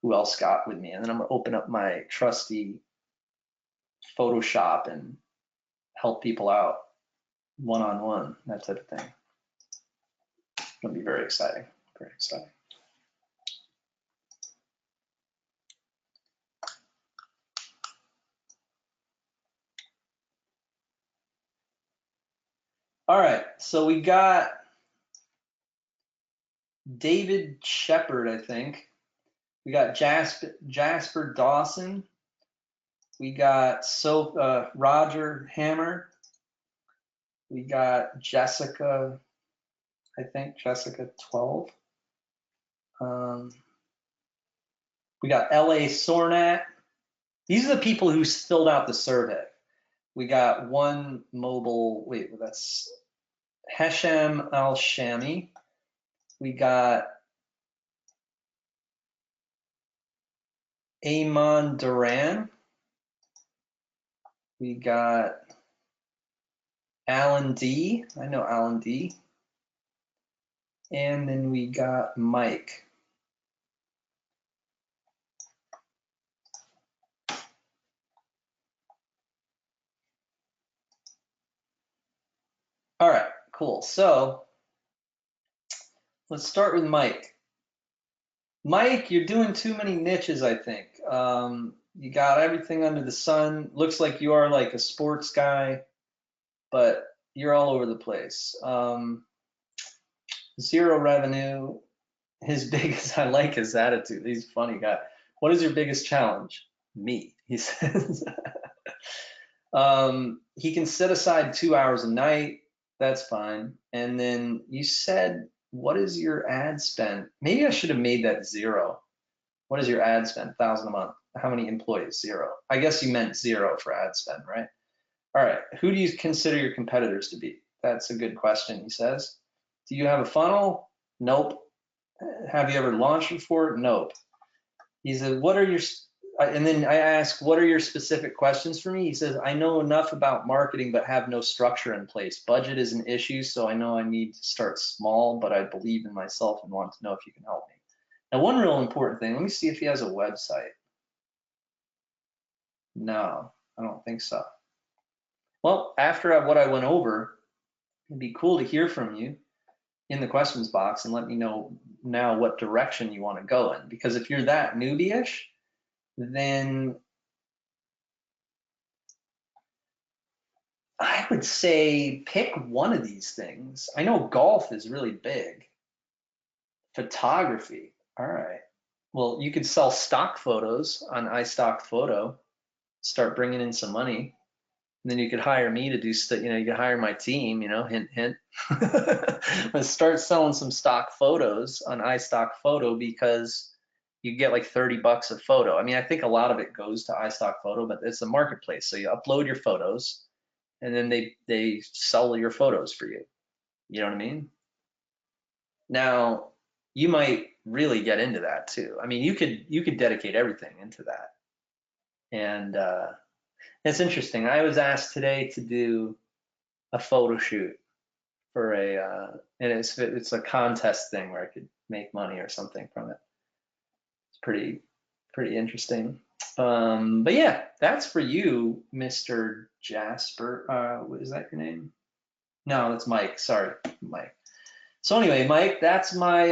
who else got with me. And then I'm going to open up my trusty Photoshop and help people out one-on-one, that type of thing. It's going to be very exciting, very exciting. All right, so we got David Shepard, I think. We got Jasper Dawson. We got Roger Hammer. We got Jessica, I think, Jessica 12. We got LA Sornat. These are the people who filled out the survey. We got one mobile, wait, that's Hesham Al-Shami. We got Iman Duran. We got Alan D. I know Alan D. And then we got Mike. All right, cool. So let's start with Mike. Mike, you're doing too many niches, I think. You got everything under the sun. Looks like you are like a sports guy, but you're all over the place. Zero revenue. His biggest, I like his attitude. He's a funny guy. What is your biggest challenge? Me, he says. He can set aside 2 hours a night. That's fine. And then you said what is your ad spend? Maybe I should have made that 0. What is your ad spend? 1,000 a month. How many employees? 0. I guess you meant 0 for ad spend, right? All right. Who do you consider your competitors to be? That's a good question, he says. Do you have a funnel? Nope. Have you ever launched before? Nope. He said, what are your, and then I ask, what are your specific questions for me? He says, I know enough about marketing, but have no structure in place. Budget is an issue, so I know I need to start small, but I believe in myself and want to know if you can help me. Now, one real important thing, let me see if he has a website. No, I don't think so. Well, after what I went over, it'd be cool to hear from you in the questions box and let me know now what direction you want to go in. Because if you're that newbie-ish, then I would say pick one of these things. I know golf is really big. Photography, all right. Well, you could sell stock photos on iStock Photo, start bringing in some money. And then you could hire me to do stuff, you could hire my team, hint, hint. Let's start selling some stock photos on iStock Photo because you get like 30 bucks a photo. I mean, I think a lot of it goes to iStock Photo, but it's a marketplace. So you upload your photos and then they sell your photos for you. You know what I mean? Now, you might really get into that too. I mean, you could dedicate everything into that. And it's interesting. I was asked today to do a photo shoot for and it's a contest thing where I could make money or something from it. It's pretty interesting. But yeah, that's for you, Mr. Jasper. Is that your name? No, that's Mike. Sorry, Mike. So anyway, Mike, that's my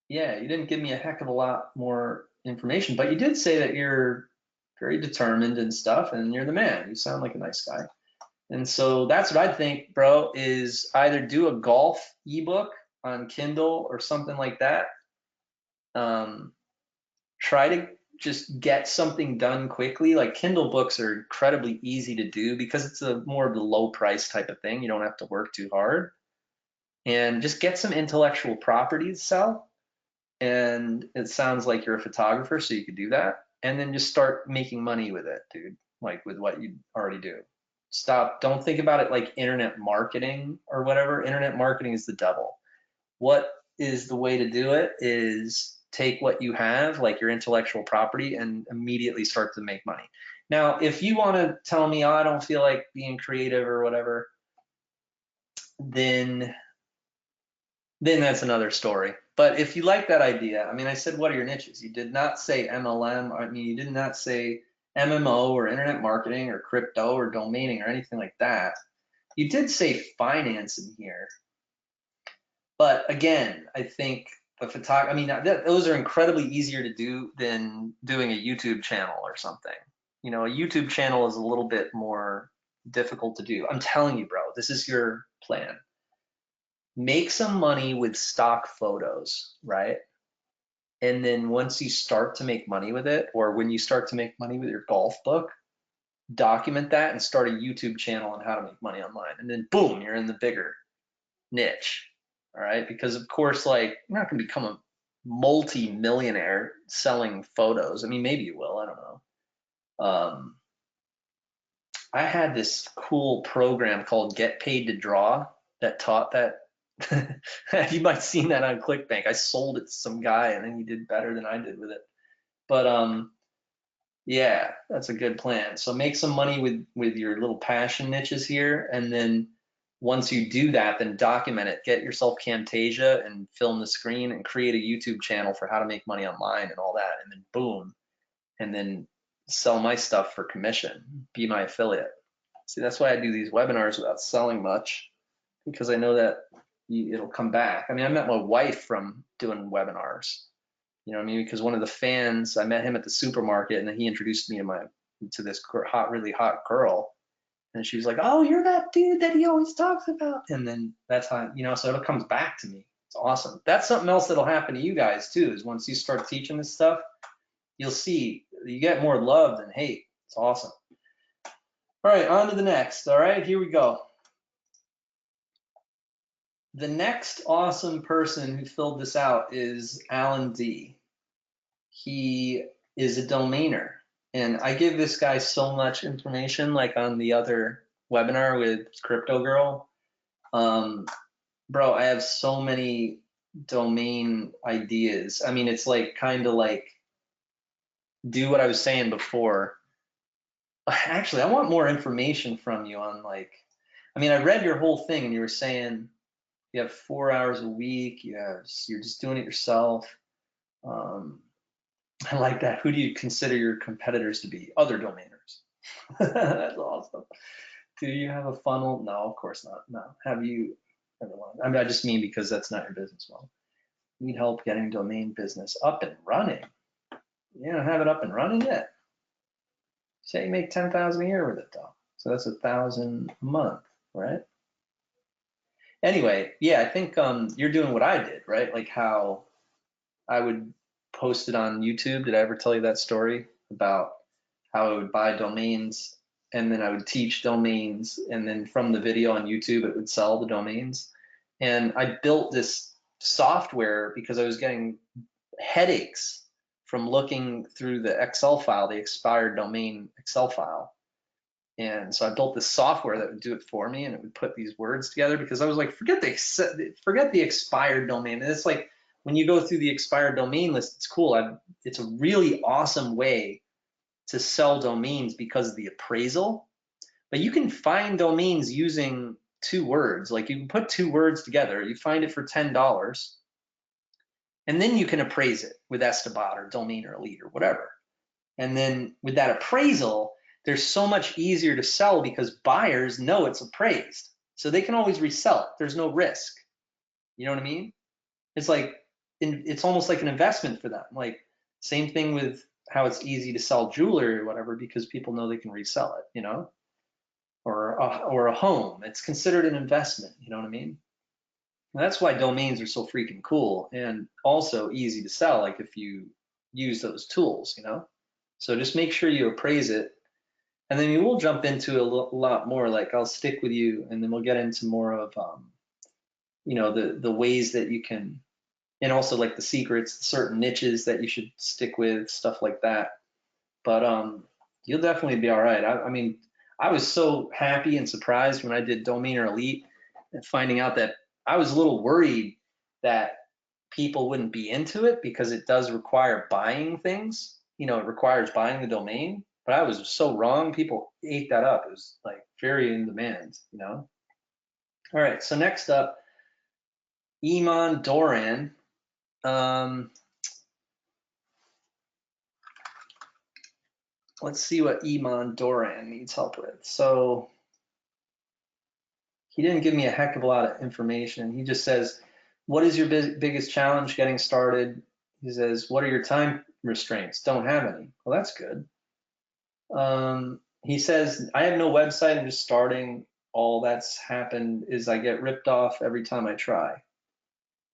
yeah, you didn't give me a heck of a lot more information, but you did say that you're very determined and stuff, and you're the man. You sound like a nice guy. And so that's what I think, bro, is either do a golf ebook on Kindle or something like that. Try to just get something done quickly. Like Kindle books are incredibly easy to do because it's a more of the low price type of thing. You don't have to work too hard. And just get some intellectual property to sell. And it sounds like you're a photographer, so you could do that. And then just start making money with it, dude, like with what you already do. Don't think about it like internet marketing or whatever. Internet marketing is the devil. What is the way to do it is take what you have, like your intellectual property, and immediately start to make money. Now, if you want to tell me, oh, I don't feel like being creative or whatever, then that's another story. But if you like that idea, I mean, I said, what are your niches? You did not say MLM. I mean, you did not say MMO or internet marketing or crypto or domaining or anything like that. You did say finance in here. But again, I think the photography, I mean, those are incredibly easier to do than doing a YouTube channel or something. A YouTube channel is a little bit more difficult to do. I'm telling you, bro, this is your plan. Make some money with stock photos, right? And then once you start to make money with it, or when you start to make money with your golf book, document that and start a YouTube channel on how to make money online. And then boom, you're in the bigger niche. All right. Because of course, like, you're not gonna become a multi-millionaire selling photos. I mean, maybe you will, I don't know. I had this cool program called Get Paid to Draw that taught that. You might have seen that on ClickBank. I sold it to some guy and then he did better than I did with it. But yeah, that's a good plan. So make some money with your little passion niches here, and then once you do that, then document it. Get yourself Camtasia and film the screen and create a YouTube channel for how to make money online and all that, and then boom, and then sell my stuff for commission. Be my affiliate. See, that's why I do these webinars without selling much, because I know that it'll come back. I mean, I met my wife from doing webinars. You know what I mean? Because one of the fans, I met him at the supermarket, and then he introduced me to this really hot girl, and she was like, "Oh, you're that dude that he always talks about." And then that's how, so it comes back to me. It's awesome. That's something else that'll happen to you guys too. Is once you start teaching this stuff, you'll see you get more love than hate. It's awesome. All right, on to the next. All right, here we go. The next awesome person who filled this out is Iman D. He is a domainer. And I give this guy so much information, like on the other webinar with Crypto Girl. Bro, I have so many domain ideas. I mean, it's like kind of like do what I was saying before. Actually, I want more information from you on like, I mean, I read your whole thing and you were saying you have 4 hours a week, you're just doing it yourself. Um, I like that. Who do you consider your competitors to be? Other domainers. That's awesome. Do you have a funnel? No, of course not. No. Have you ever learned? I mean, I just mean because that's not your business model. Need help getting domain business up and running. You don't have it up and running yet. Say you make 10,000 a year with it though. So that's 1,000 a month, right? Anyway, yeah, I think you're doing what I did, right? Like how I would post it on YouTube. Did I ever tell you that story about how I would buy domains and then I would teach domains and then from the video on YouTube it would sell the domains. And I built this software because I was getting headaches from looking through the Excel file, the expired domain Excel file. And so I built this software that would do it for me and it would put these words together because I was like, forget the expired domain. And it's like when you go through the expired domain list, it's cool. It's a really awesome way to sell domains because of the appraisal. But you can find domains using 2 words. Like you can put 2 words together. You find it for $10, and then you can appraise it with Estabat or Domain or Elite or whatever. And then with that appraisal, they're so much easier to sell because buyers know it's appraised. So they can always resell it. There's no risk. You know what I mean? It's like, it's almost like an investment for them. Like same thing with how it's easy to sell jewelry or whatever because people know they can resell it, you know? Or a home. It's considered an investment, you know what I mean? And that's why domains are so freaking cool and also easy to sell, like if you use those tools, you know? So just make sure you appraise it. And then we will jump into a lot more, like I'll stick with you and then we'll get into more of, you know, the ways that you can, and also like the secrets, certain niches that you should stick with, stuff like that. But you'll definitely be all right. I mean, I was so happy and surprised when I did Domainer Elite and finding out that I was a little worried that people wouldn't be into it because it does require buying things. You know, it requires buying the domain, but I was so wrong. People ate that up. It was like very in demand, you know? All right, so next up, Iman Doran. Let's see what Iman Doran needs help with. So he didn't give me a heck of a lot of information. He just says, what is your biggest challenge getting started? He says, what are your time restraints? Don't have any. Well, that's good. He says, I have no website. I'm just starting. All that's happened is I get ripped off every time I try.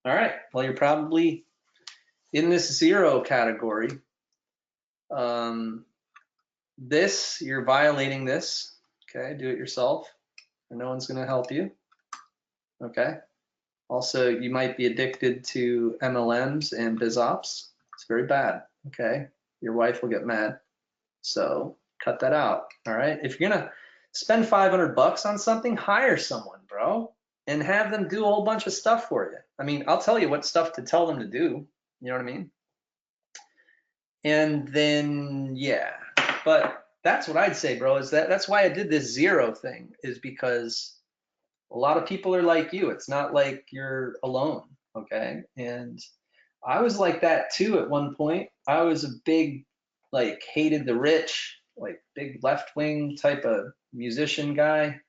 All right. Well, you're probably in this 0 category. You're violating this. Okay. Do it yourself. And no one's going to help you. Okay. Also, you might be addicted to MLMs and BizOps. It's very bad. Okay. Your wife will get mad. So cut that out. All right. If you're going to spend $500 on something, hire someone, bro, and have them do a whole bunch of stuff for you. I mean, I'll tell you what stuff to tell them to do. You know what I mean? And then, yeah, but that's what I'd say, bro, is that's why I did this 0 thing, is because a lot of people are like you. It's not like you're alone, okay? And I was like that too at one point. I was a big, like, hated the rich, like big left-wing type of musician guy.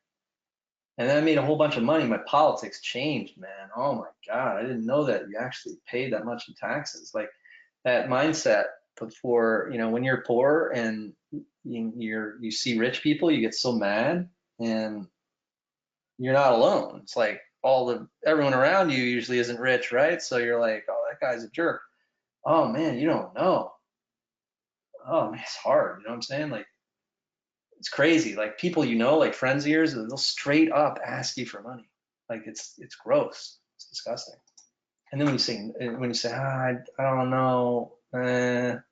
And then I made a whole bunch of money. My politics changed, man. Oh my God, I didn't know that you actually paid that much in taxes. Like that mindset before, you know, when you're poor and you see rich people, you get so mad and you're not alone. It's like everyone around you usually isn't rich, right? So you're like, oh, that guy's a jerk. Oh man, you don't know. Oh man, it's hard. You know what I'm saying? Like it's crazy. Like people you know, like friends of yours, they'll straight up ask you for money. Like it's gross. It's disgusting. And then when you say, I don't know, you're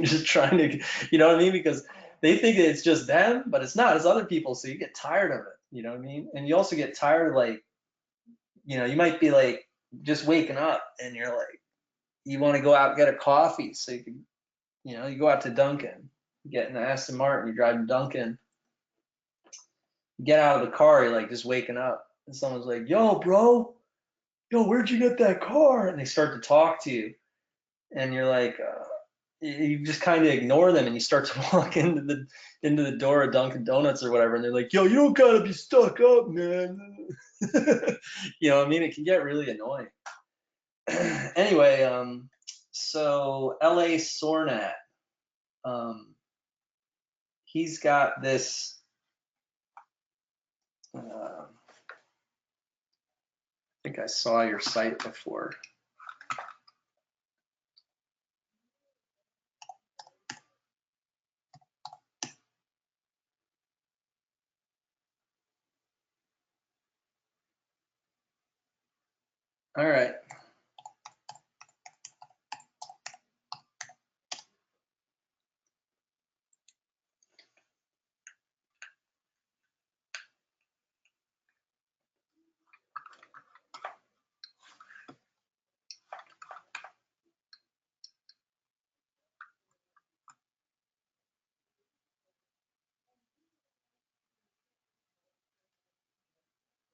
just trying to, you know what I mean? Because they think it's just them, but it's not. It's other people. So you get tired of it. You know what I mean? And you also get tired of like, you know, you might be like just waking up and you're like, you want to go out and get a coffee. So you can, you know, you go out to Dunkin', you get in the Aston Martin, you drive to Dunkin', you get out of the car, you're like just waking up. And someone's like, yo, bro, where'd you get that car? And they start to talk to you. And you're like, you just kind of ignore them and you start to walk into the door of Dunkin' Donuts or whatever. And they're like, yo, you don't gotta be stuck up, man. You know what I mean? It can get really annoying. Anyway, so LA Sornat, he's got this, I think I saw your site before. All right.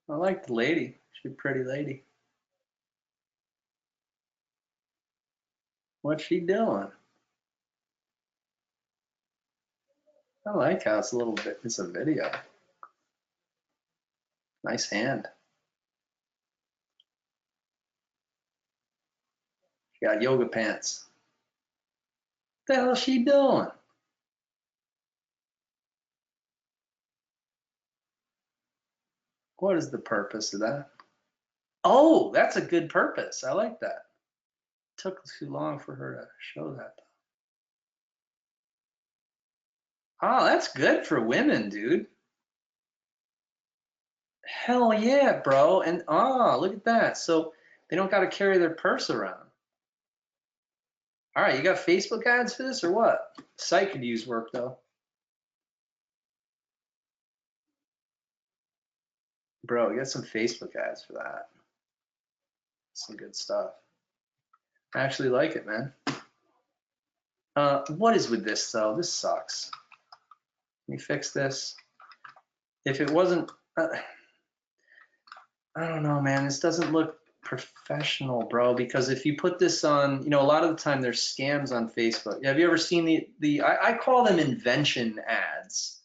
I like the lady. She's a pretty lady. What's she doing? I like how it's a little bit, it's a video. Nice hand. She got yoga pants. What the hell is she doing? What is the purpose of that? Oh, that's a good purpose. I like that. It took too long for her to show that. Oh, that's good for women, dude. Hell yeah, bro. And oh, look at that. So they don't got to carry their purse around. All right, you got Facebook ads for this or what? Site could use work though. Bro, you got some Facebook ads for that. Some good stuff. I actually like it, man. What is with this though? This sucks. Let me fix this. If it wasn't, I don't know, man. This doesn't look professional, bro. Because if you put this on, you know, a lot of the time there's scams on Facebook. Have you ever seen I call them invention ads,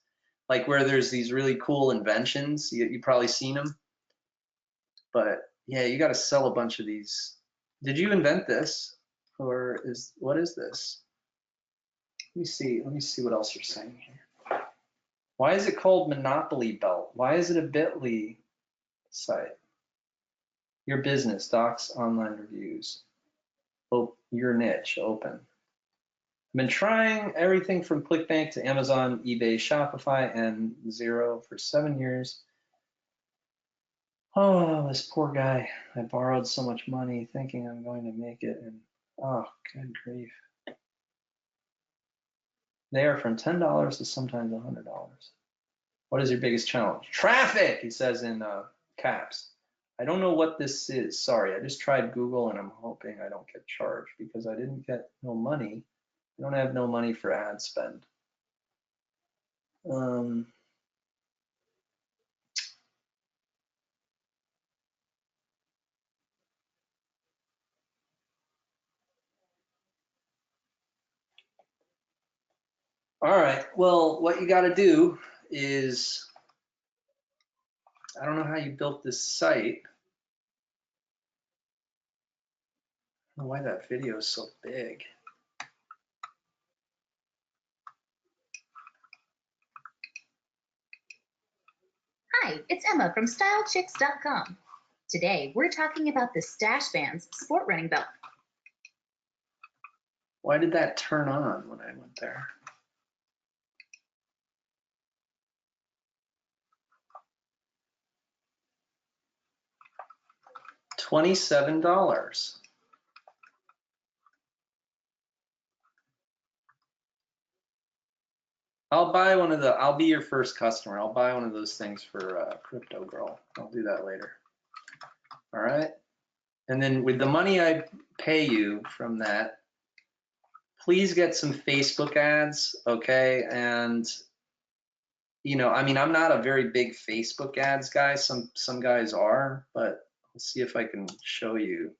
like where there's these really cool inventions. You probably seen them, but yeah, you got to sell a bunch of these. Did you invent this, or what is this? Let me see what else you're saying here. Why is it called Monopoly Belt? Why is it a Bitly site? Your business, docs, online reviews. Oh, your niche, open. I've been trying everything from ClickBank to Amazon, eBay, Shopify, and Zero for 7 years. Oh, this poor guy. I borrowed so much money thinking I'm going to make it, and oh, good grief. They are from $10 to sometimes $100. What is your biggest challenge? Traffic, he says in caps. I don't know what this is. Sorry, I just tried Google and I'm hoping I don't get charged because I didn't get no money. I don't have no money for ad spend. All right, well, what you got to do is, I don't know how you built this site. I don't know why that video is so big. Hi, it's Emma from StyleChicks.com. Today, we're talking about the Stash Band's sport running belt. Why did that turn on when I went there? $27. I'll be your first customer. I'll buy one of those things for Crypto Girl. I'll do that later. All right. And then with the money I pay you from that, please get some Facebook ads, okay? And you know, I mean, I'm not a very big Facebook ads guy. Some guys are, but let's see if I can show you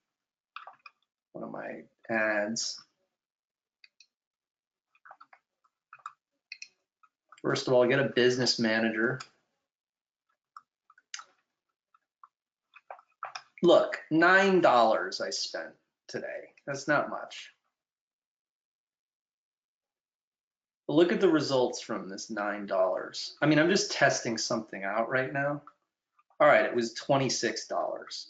one of my ads. First of all, get a business manager. Look, $9 I spent today. That's not much. But look at the results from this $9. I mean, I'm just testing something out right now. All right, it was $26.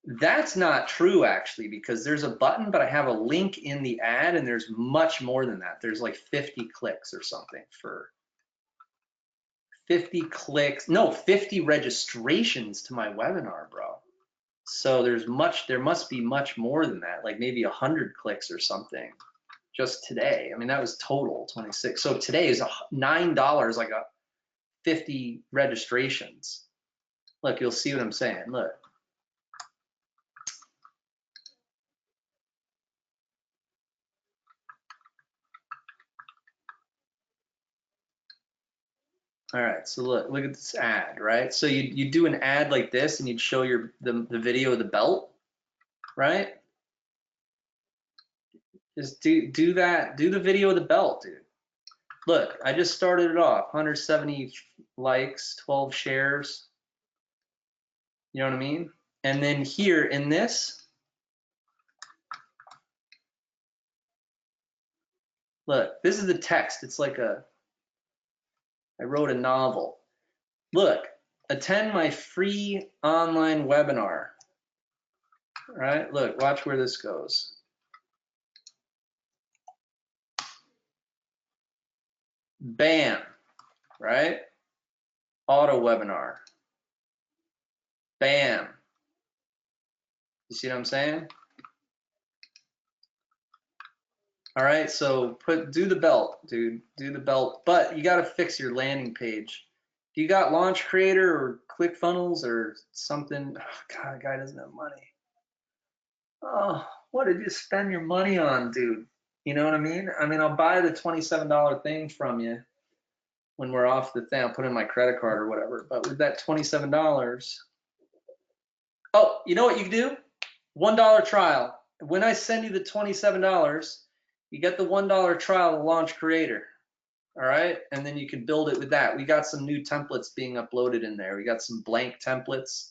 That's not true actually, because there's a button, but I have a link in the ad and there's much more than that. There's like 50 clicks or something for 50 clicks. No, 50 registrations to my webinar, bro. So there must be much more than that, like maybe 100 clicks or something just today. I mean, that was total 26. So today is $9, like a 50 registrations. Look, you'll see what I'm saying. Look. All right, so look at this ad, right? So you do an ad like this and you'd show the video of the belt, right? Just do that, do the video of the belt, dude. Look, I just started it off, 170 likes, 12 shares. You know what I mean? And then here in this, look, this is the text. It's like I wrote a novel. Look, attend my free online webinar. All right, look, watch where this goes. Bam, right? Auto webinar. Bam. You see what I'm saying? All right, so do the belt, dude. Do the belt, but you got to fix your landing page. If you got Launch Creator or ClickFunnels or something, oh, God, the guy doesn't have money. Oh, what did you spend your money on, dude? You know what I mean? I mean, I'll buy the $27 thing from you when we're off the thing. I'll put in my credit card or whatever. But with that $27, oh, you know what you can do? $1 trial. When I send you the $27, you get the $1 trial of Launch Creator. All right, and then you can build it with that. We got some new templates being uploaded in there. We got some blank templates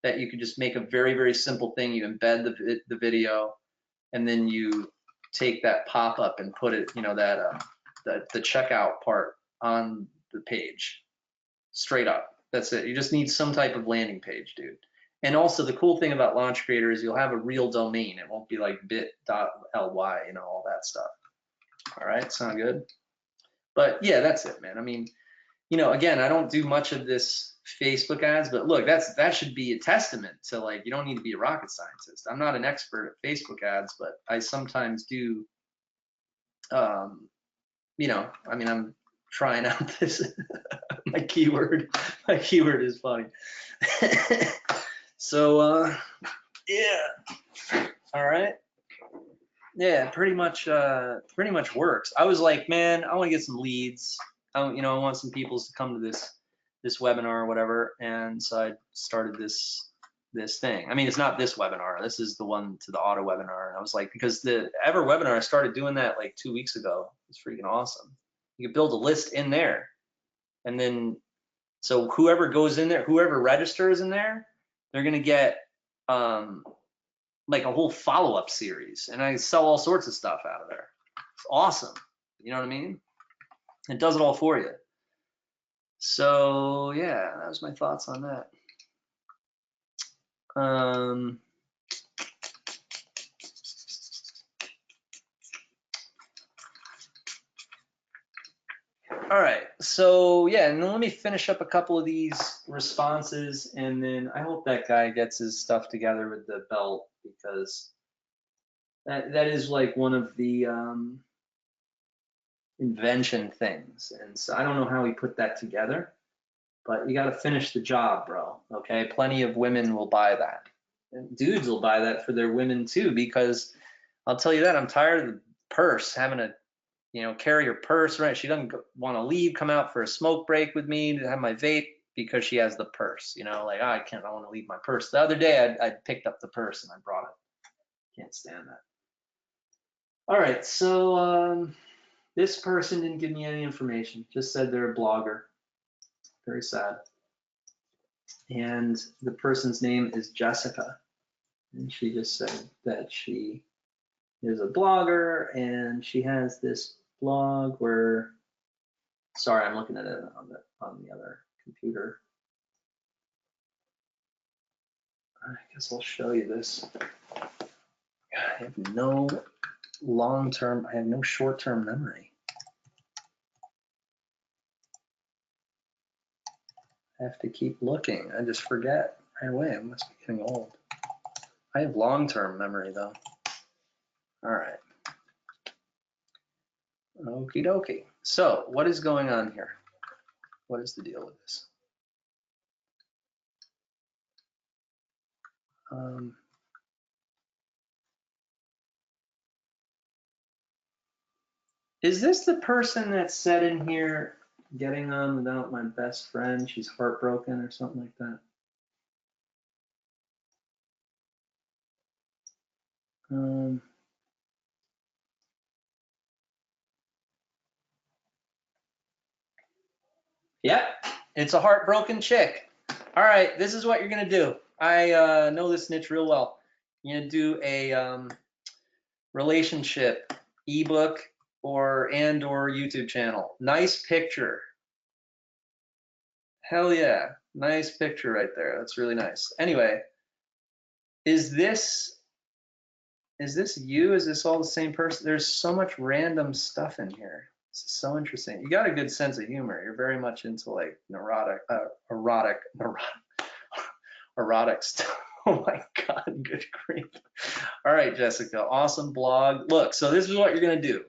that you can just make a very, very simple thing. You embed the video, and then you take that pop-up and put it, you know, that the checkout part on the page, straight up. That's it. You just need some type of landing page, dude. And also the cool thing about Launch Creator is you'll have a real domain. It won't be like bit.ly, you know, all that stuff. All right, sound good? But yeah, that's it, man. I mean, you know, again, I don't do much of this Facebook ads, but look, that should be a testament to, like, you don't need to be a rocket scientist. I'm not an expert at Facebook ads, but I sometimes do, you know, I mean, I'm trying out this, my keyword is funny. So, yeah, all right. Yeah, pretty much works. I was like, man, I want to get some leads. You know, I want some people to come to this webinar or whatever, and so I started this thing. I mean, it's not this webinar. This is the one to the auto webinar. And I was like, because the Ever webinar, I started doing that like 2 weeks ago. It's freaking awesome. You can build a list in there, and then so whoever goes in there, whoever registers in there, they're gonna get like a whole follow-up series, and I sell all sorts of stuff out of there. It's awesome. You know what I mean? It does it all for you. So yeah, that was my thoughts on that. All right, so yeah, and then let me finish up a couple of these responses, and then I hope that guy gets his stuff together with the belt, because that is like one of the invention things, and so I don't know how he put that together, but you got to finish the job, bro. Okay, plenty of women will buy that, and dudes will buy that for their women too, because I'll tell you that I'm tired of the purse, having to carry her purse, right? She doesn't want to leave, come out for a smoke break with me to have my vape because she has the purse, like, oh, I want to leave my purse. The other day I picked up the purse and I brought it. Can't stand that. All right, so this person didn't give me any information, just said they're a blogger. Very sad. And the person's name is Jessica. And she just said that she is a blogger and she has this blog where, sorry, I'm looking at it on the other computer. I guess I'll show you this. I have no short-term memory. I have to keep looking. I just forget right away. I must be getting old. I have long-term memory though. All right. Okie dokie. So what is going on here? What is the deal with this? Is this the person that said in here, getting on without my best friend, she's heartbroken or something like that? Yep, it's a heartbroken chick. All right, this is what you're gonna do. I know this niche real well. You're gonna do a relationship ebook or YouTube channel. Nice picture. Hell yeah, nice picture right there. That's really nice. Anyway, is this you? Is this all the same person? There's so much random stuff in here. This is so interesting. You got a good sense of humor. You're very much into like erotic stuff. Oh my God, good grief. All right, Jessica, awesome blog. Look, so this is what you're gonna do.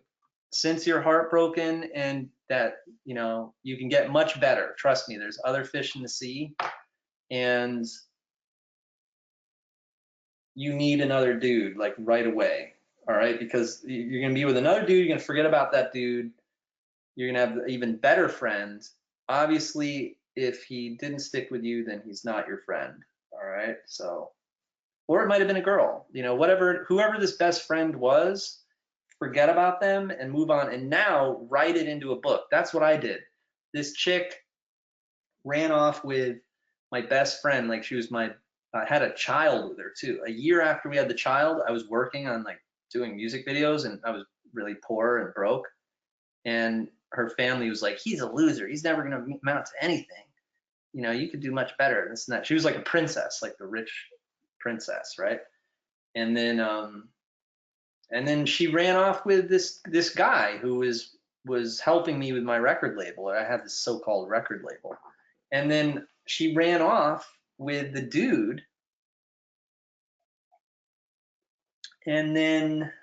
Since you're heartbroken and that, you can get much better. Trust me, there's other fish in the sea, and you need another dude like right away. All right, because you're gonna be with another dude, you're gonna forget about that dude. You're gonna have an even better friend. Obviously, if he didn't stick with you, then he's not your friend. All right, so, or it might have been a girl, whoever this best friend was, forget about them and move on, and now write it into a book. That's what I did. This chick ran off with my best friend, like she was I had a child with her too. A year after we had the child, I was working on like doing music videos, and I was really poor and broke, and her family was like, he's a loser, he's never going to amount to anything, you could do much better, this and that. She was like a princess, like the rich princess, right? And then she ran off with this guy who was helping me with my record label. I had this so-called record label, and then she ran off with the dude, and then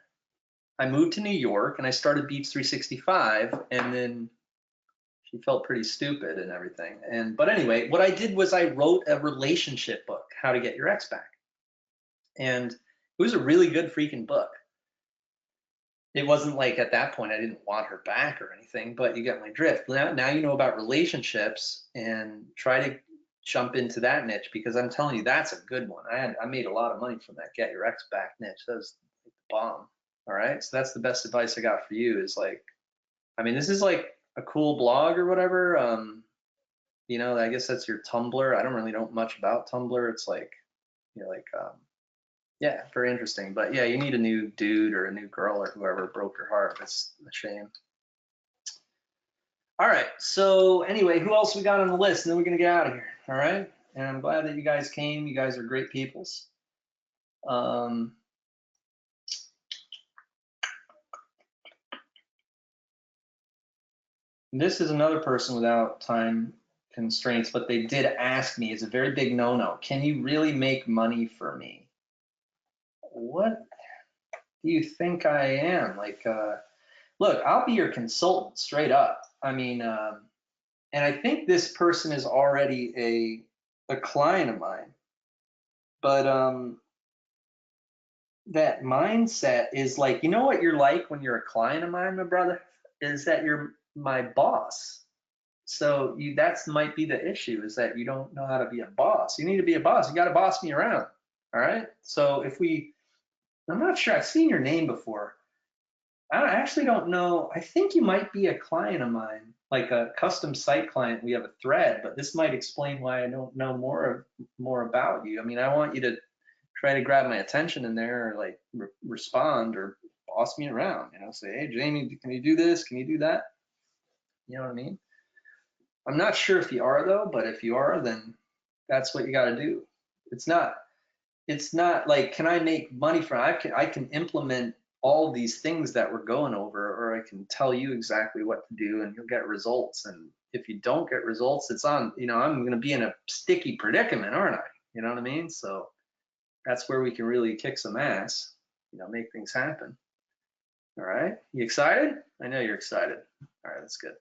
I moved to New York and I started Beats 365, and then she felt pretty stupid and everything. But anyway, what I did was I wrote a relationship book, How to Get Your Ex Back, and it was a really good freaking book. It wasn't like at that point I didn't want her back or anything, but you get my drift. Now you know about relationships, and try to jump into that niche, because I'm telling you, that's a good one. I made a lot of money from that Get Your Ex Back niche. That was the bomb. All right, so that's the best advice I got for you, is like, this is like a cool blog or whatever. I guess that's your Tumblr. I don't really know much about Tumblr. It's like, yeah, very interesting. But yeah, you need a new dude or a new girl or whoever broke your heart. That's a shame. All right, so anyway, who else we got on the list? And then we're gonna get out of here. All right, and I'm glad that you guys came. You guys are great peoples. This is another person without time constraints, but they did ask me, it's a very big no-no. Can you really make money for me? What do you think I am? Like, look, I'll be your consultant straight up. I mean, and I think this person is already a client of mine, but that mindset is like, you know what you're like when you're a client of mine, my brother, is that you're my boss. So that's might be the issue, is that you don't know how to be a boss. You need to be a boss. You got to boss me around. All right. So I'm not sure. I've seen your name before. I actually don't know. I think you might be a client of mine, like a custom site client. We have a thread, but this might explain why I don't know more about you. I mean, I want you to try to grab my attention in there, or like respond or boss me around. Say, hey, Jamie, can you do this? Can you do that? You know what I mean? I'm not sure if you are though, but if you are, then that's what you got to do. It's not like, can I make money from it? I can implement all these things that we're going over, or I can tell you exactly what to do and you'll get results. And if you don't get results, it's on, I'm going to be in a sticky predicament, aren't I? You know what I mean? So that's where we can really kick some ass, make things happen. All right. You excited? I know you're excited. All right, that's good.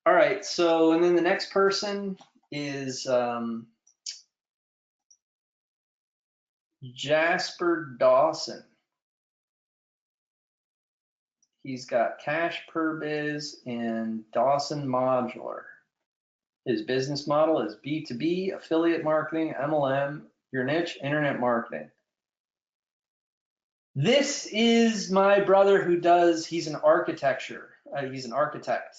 All right. So, and then the next person is Jasper Dawson. He's got Cash Per Biz and Dawson Modular. His business model is B2B, affiliate marketing, MLM, your niche, internet marketing. This is my brother who he's an he's an architect.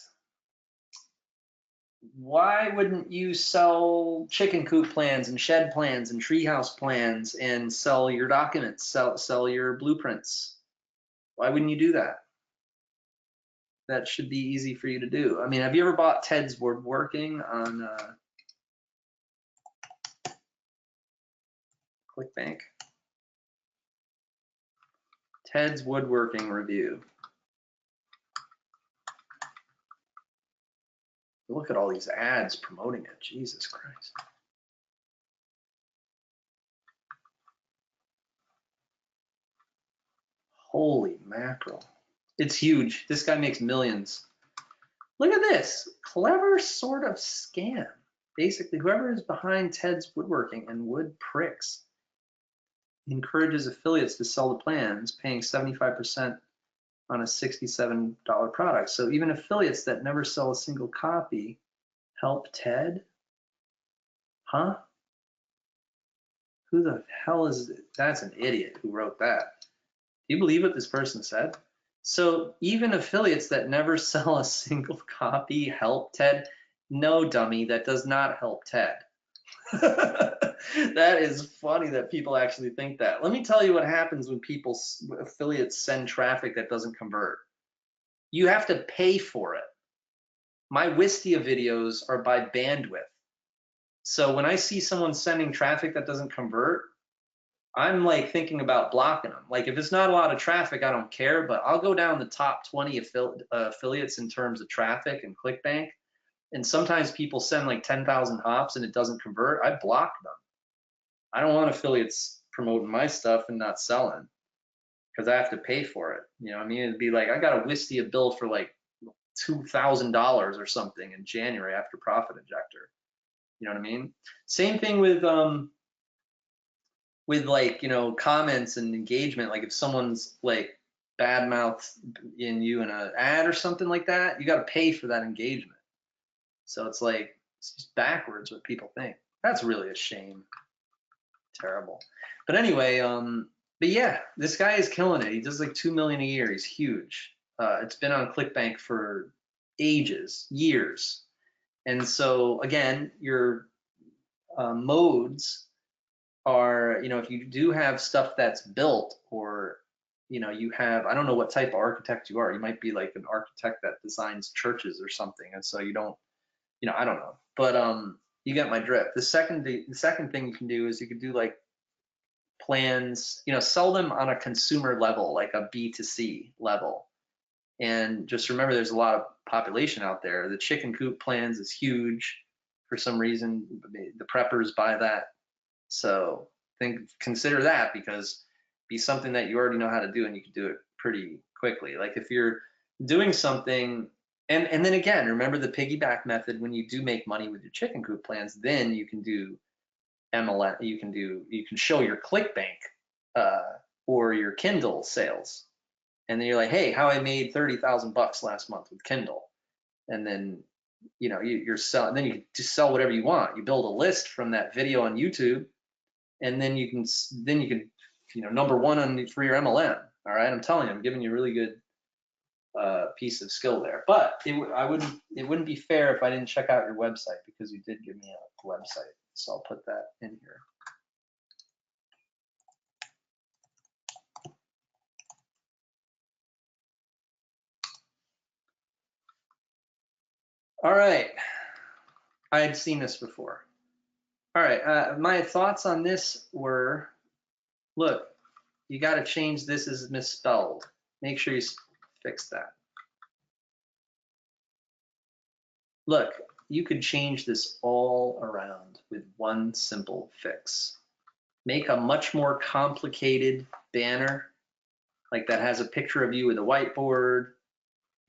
Why wouldn't you sell chicken coop plans and shed plans and treehouse plans and sell your documents, sell your blueprints? Why wouldn't you do that? That should be easy for you to do. I mean, have you ever bought Ted's Woodworking on ClickBank? Ted's Woodworking review. Look at all these ads promoting it. Jesus Christ. Holy mackerel. It's huge. This guy makes millions. Look at this. Clever sort of scam. Basically, whoever is behind Ted's Woodworking and Wood Pricks encourages affiliates to sell the plans, paying 75% on a $67 product. So even affiliates that never sell a single copy help Ted? Huh? Who the hell is it? That's an idiot who wrote that. Do you believe what this person said? So even affiliates that never sell a single copy help Ted? No, dummy, that does not help Ted. That is funny that people actually think that. Let me tell you what happens when affiliates send traffic that doesn't convert. You have to pay for it. My Wistia videos are by bandwidth. So when I see someone sending traffic that doesn't convert, I'm like thinking about blocking them. Like if it's not a lot of traffic, I don't care, but I'll go down the top 20 affiliates in terms of traffic and ClickBank. And sometimes people send like 10,000 hops and it doesn't convert. I block them. I don't want affiliates promoting my stuff and not selling because I have to pay for it. You know what I mean? It'd be like, I got a Wistia bill for like $2,000 or something in January after Profit Injector. You know what I mean? Same thing with like, comments and engagement. Like if someone's like badmouth in you in an ad or something like that, you got to pay for that engagement. So it's like, it's just backwards what people think. That's really a shame. Terrible. But anyway, but yeah, this guy is killing it. He does like 2 million a year. He's huge. It's been on ClickBank for ages, years. And so again, your modes are, if you do have stuff that's built, or you have, I don't know what type of architect you are. You might be like an architect that designs churches or something, and so you don't, I don't know, but you get my drift. The second thing you can do is you could do like plans, sell them on a consumer level, like a B2C level, And just remember, there's a lot of population out there. The chicken coop plans is huge for some reason. The preppers buy that. So consider that, because be something that you already know how to do and you can do it pretty quickly. Like if you're doing something, and then again, remember the piggyback method. When you do make money with your chicken coop plans, then you can do MLM. You can show your ClickBank or your Kindle sales, and then you're like, hey, how I made $30,000 last month with Kindle, and then you're selling. Then you just sell whatever you want. You build a list from that video on YouTube, and then you can number one for your MLM. All right, I'm telling you, I'm giving you a really good piece of skill there. But it wouldn't be fair if I didn't check out your website, because you did give me a website. So I'll put that in here. All right, I had seen this before. All right, my thoughts on this were, look, you got to change this as misspelled. Make sure you fix that. Look, you could change this all around with one simple fix. Make a much more complicated banner, like that has a picture of you with a whiteboard.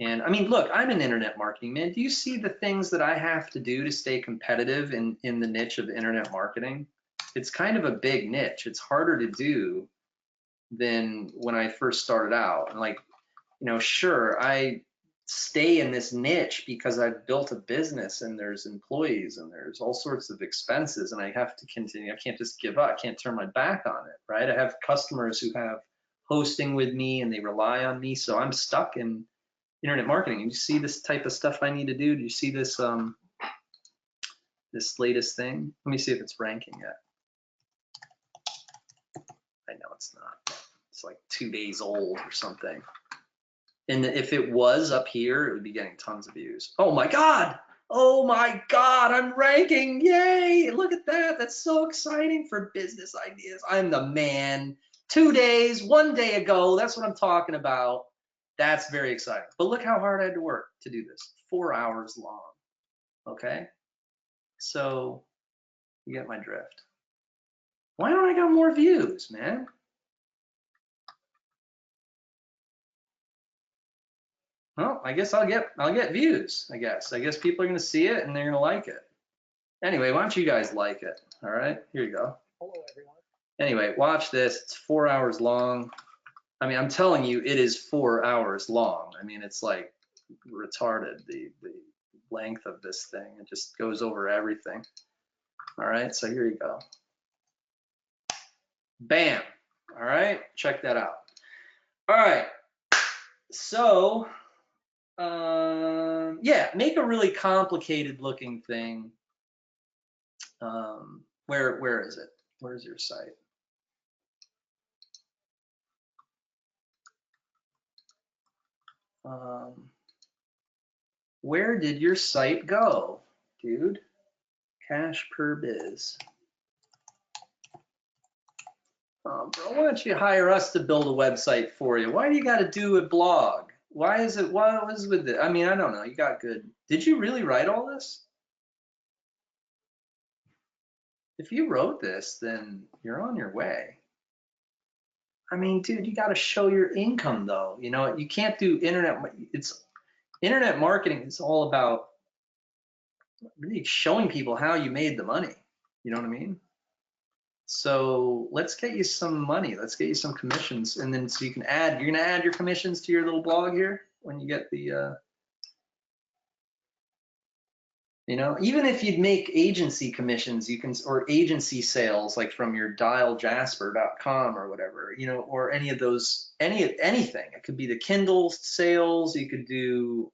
And I mean, look, I'm in internet marketing, man. Do you see the things that I have to do to stay competitive in the niche of internet marketing? It's kind of a big niche. It's harder to do than when I first started out. And like, sure, I stay in this niche because I've built a business and there's employees and there's all sorts of expenses, and I have to continue. I can't just give up. I can't turn my back on it, right? I have customers who have hosting with me and they rely on me. So I'm stuck in internet marketing. You see this type of stuff I need to do? Do you see this this latest thing? Let me see if it's ranking yet. I know it's not. It's like 2 days old or something. And if it was up here, it would be getting tons of views. Oh my God. Oh my God, I'm ranking. Yay. Look at that. That's so exciting for business ideas. I'm the man. 2 days, 1 day ago. That's what I'm talking about. That's very exciting. But look how hard I had to work to do this. 4 hours long. Okay. So you get my drift. Why don't I got more views, man? Well, I guess I'll get views. I guess people are gonna see it and they're gonna like it. Anyway, why don't you guys like it? All right, here you go. Hello, everyone. Anyway, watch this. It's 4 hours long. I mean, I'm telling you, it is 4 hours long. I mean, it's like retarded, the length of this thing. It just goes over everything. All right, so here you go. Bam. All right, check that out. All right, so yeah, make a really complicated looking thing. Where is it? Where's your site? Where did your site go, dude? Cash per biz. Bro, why don't you hire us to build a website for you? Why do you got to do a blog? Why is it? What was with it? I mean, I don't know. You got good. Did you really write all this? If you wrote this, then you're on your way. I mean, dude, you got to show your income though. You can't do internet marketing is all about really showing people how you made the money. You know what I mean? So let's get you some money. Let's get you some commissions, and then so you're gonna add your commissions to your little blog here when you get the even if you'd make agency commissions, you can, or agency sales, like from your dialjasper.com or whatever, or any of those, anything. It could be the Kindle sales. You could do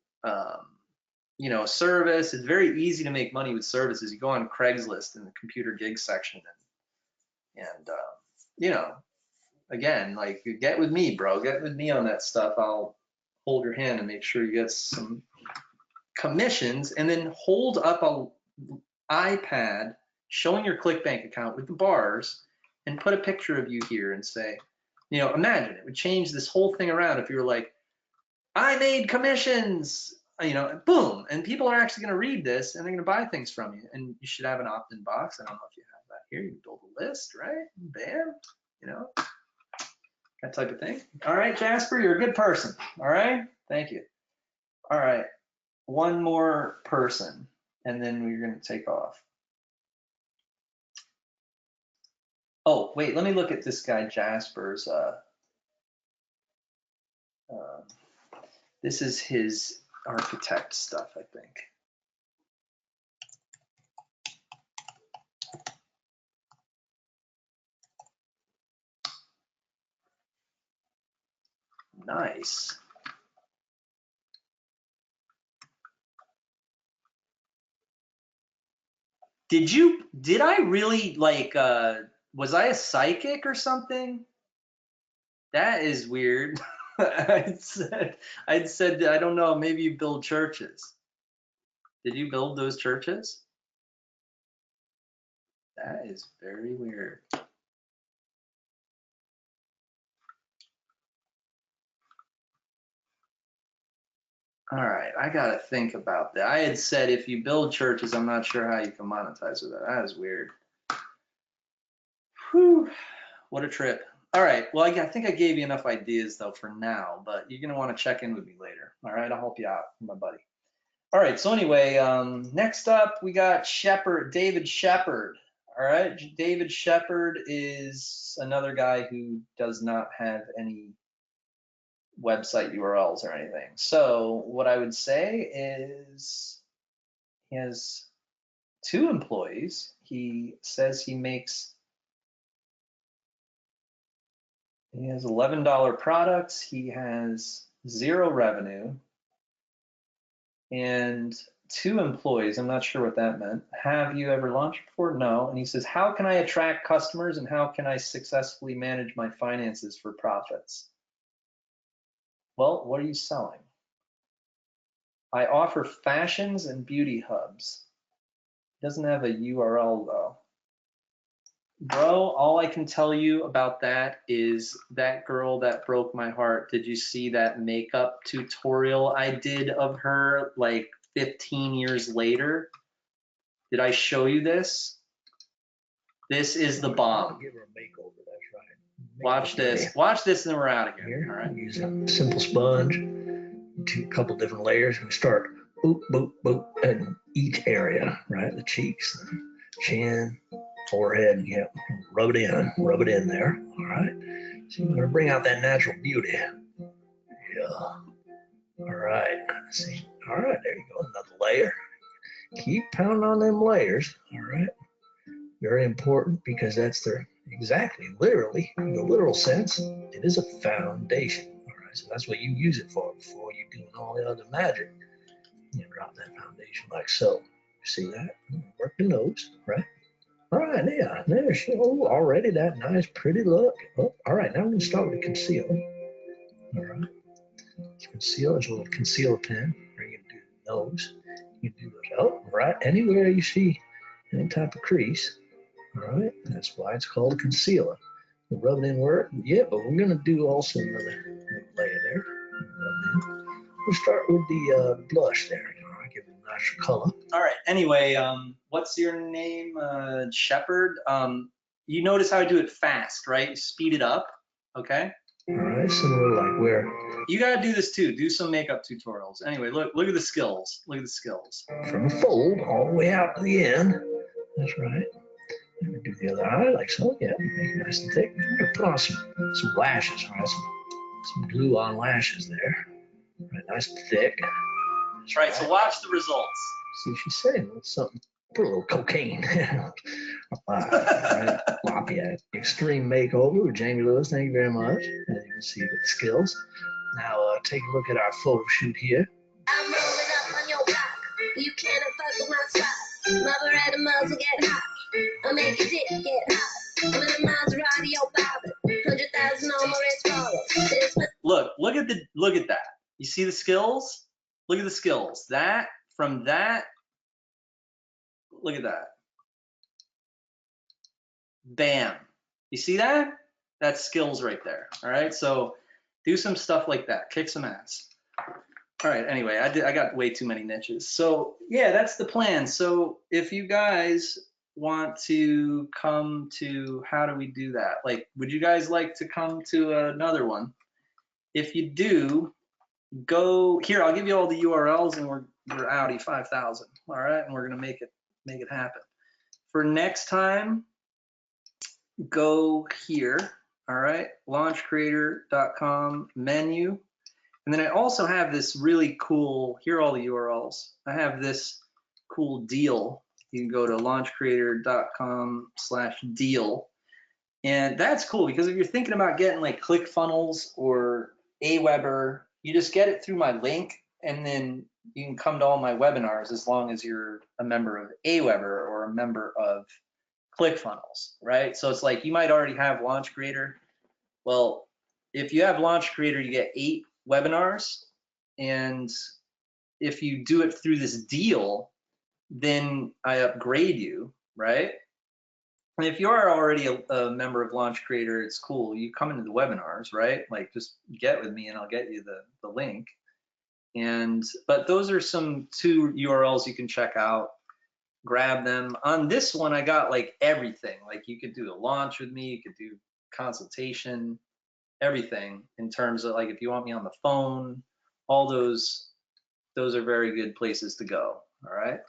service. It's very easy to make money with services. You go on Craigslist in the computer gig section, and again, like, get with me, bro. Get with me on that stuff. I'll hold your hand and make sure you get some commissions, and then hold up a iPad showing your ClickBank account with the bars and put a picture of you here and say, imagine it would change this whole thing around if you were like, I made commissions, you know, boom. And people are actually going to read this and they're going to buy things from you. And you should have an opt-in box. I don't know if you have that here. You can build a list, right? Bam, you know, that type of thing. All right, Jasper, you're a good person. All right, thank you. All right, one more person, and then we're going to take off. Oh, wait, let me look at this guy Jasper's. This is his architect stuff, I think. Nice. Did I really like, was I a psychic or something? That is weird. I'd said, I don't know, maybe you build churches. Did you build those churches? That is very weird. All right, I gotta think about that. I had said if you build churches, I'm not sure how you can monetize with that. That is weird. Whew, what a trip. All right, well, I think I gave you enough ideas though for now, but you're gonna want to check in with me later. All right, I'll help you out, my buddy. All right, so anyway, next up we got David Shepard. All right, David Shepard is another guy who does not have any website URLs or anything. So what I would say is he has 2 employees. He says he has $11 products. He has 0 revenue and 2 employees. I'm not sure what that meant. Have you ever launched before? No. And he says, how can I attract customers and how can I successfully manage my finances for profits? Well, what are you selling? I offer fashions and beauty hubs. It doesn't have a URL though. Bro, all I can tell you about that is that girl that broke my heart. Did you see that makeup tutorial I did of her like 15 years later? Did I show you this? This is the bomb. Give her a makeover, that's right. Watch this. Watch this and then we're out of here. All right. Use a simple sponge, a couple different layers. We start boop, boop, boop, and each area, right? The cheeks, the chin, forehead, yep. Rub it in there. All right. So you're gonna bring out that natural beauty. Yeah. All right. See. All right, there you go. Another layer. Keep pounding on them layers. All right. Very important because that's literally, in the literal sense, it is a foundation. All right, so that's what you use it for before you're doing all the other magic. You drop that foundation like so. You see that? Work the nose, right? All right, yeah, there's already that nice, pretty look. Oh, all right, now I'm going to start with the concealer. All right, concealer is a little concealer pen. You're going to do the nose. You do it right anywhere you see any type of crease. All right, that's why it's called a concealer. We'll rub it in where, yeah, but we're going to do also another layer there. We'll start with the blush there. All right, give it a nice color. All right, anyway, what's your name? Shepard. You notice how I do it fast, right? Speed it up, okay? All right, similar like where. You gotta do this too. Do some makeup tutorials. Anyway, look at the skills. Look at the skills. From the fold all the way out to the end. That's right. And we do the other eye like so. Yeah, make it nice and thick. We're gonna put on some lashes, right? Some glue on lashes there. Right, nice and thick. That's right. So watch the results. See, she's saying something. Put a little cocaine. Right. Lafayette. Extreme makeover with Jamie Lewis. Thank you very much. As you can see with the skills. Now take a look at our photo shoot here. I'm rolling up on your block. You can't fuck with my spot. My Beretta muzzle get hot. I'll make your dick get hot. I'm in a Maserati, your father. 100,000 on my wrist follow. Look at that. You see the skills? Look at the skills. That from that. Look at that. Bam. You see that? That's skills right there. All right. So do some stuff like that. Kick some ass. All right, anyway, I got way too many niches. So yeah, that's the plan. So if you guys want to come to, how do we do that? Like, would you guys like to come to another one? If you do, go here. I'll give you all the URLs, and we're Audi 5000. All right, and we're gonna make it happen. For next time, go here. All right, launchcreator.com menu. And then I also have this really cool, here are all the URLs. I have this cool deal. You can go to launchcreator.com/deal. And that's cool because if you're thinking about getting like ClickFunnels or Aweber, you just get it through my link, and then you can come to all my webinars as long as you're a member of Aweber or a member of ClickFunnels, right? So it's like you might already have Launch Creator. Well, if you have Launch Creator, you get 8 webinars, and if you do it through this deal, then I upgrade you, right? And if you are already a member of Launch Creator, it's cool. You come into the webinars, right? Like, just get with me and I'll get you the link. But those are some 2 URLs you can check out. Grab them. On this one, I got like everything. Like, you could do a launch with me, you could do consultation, everything in terms of like if you want me on the phone, all those are very good places to go. All right.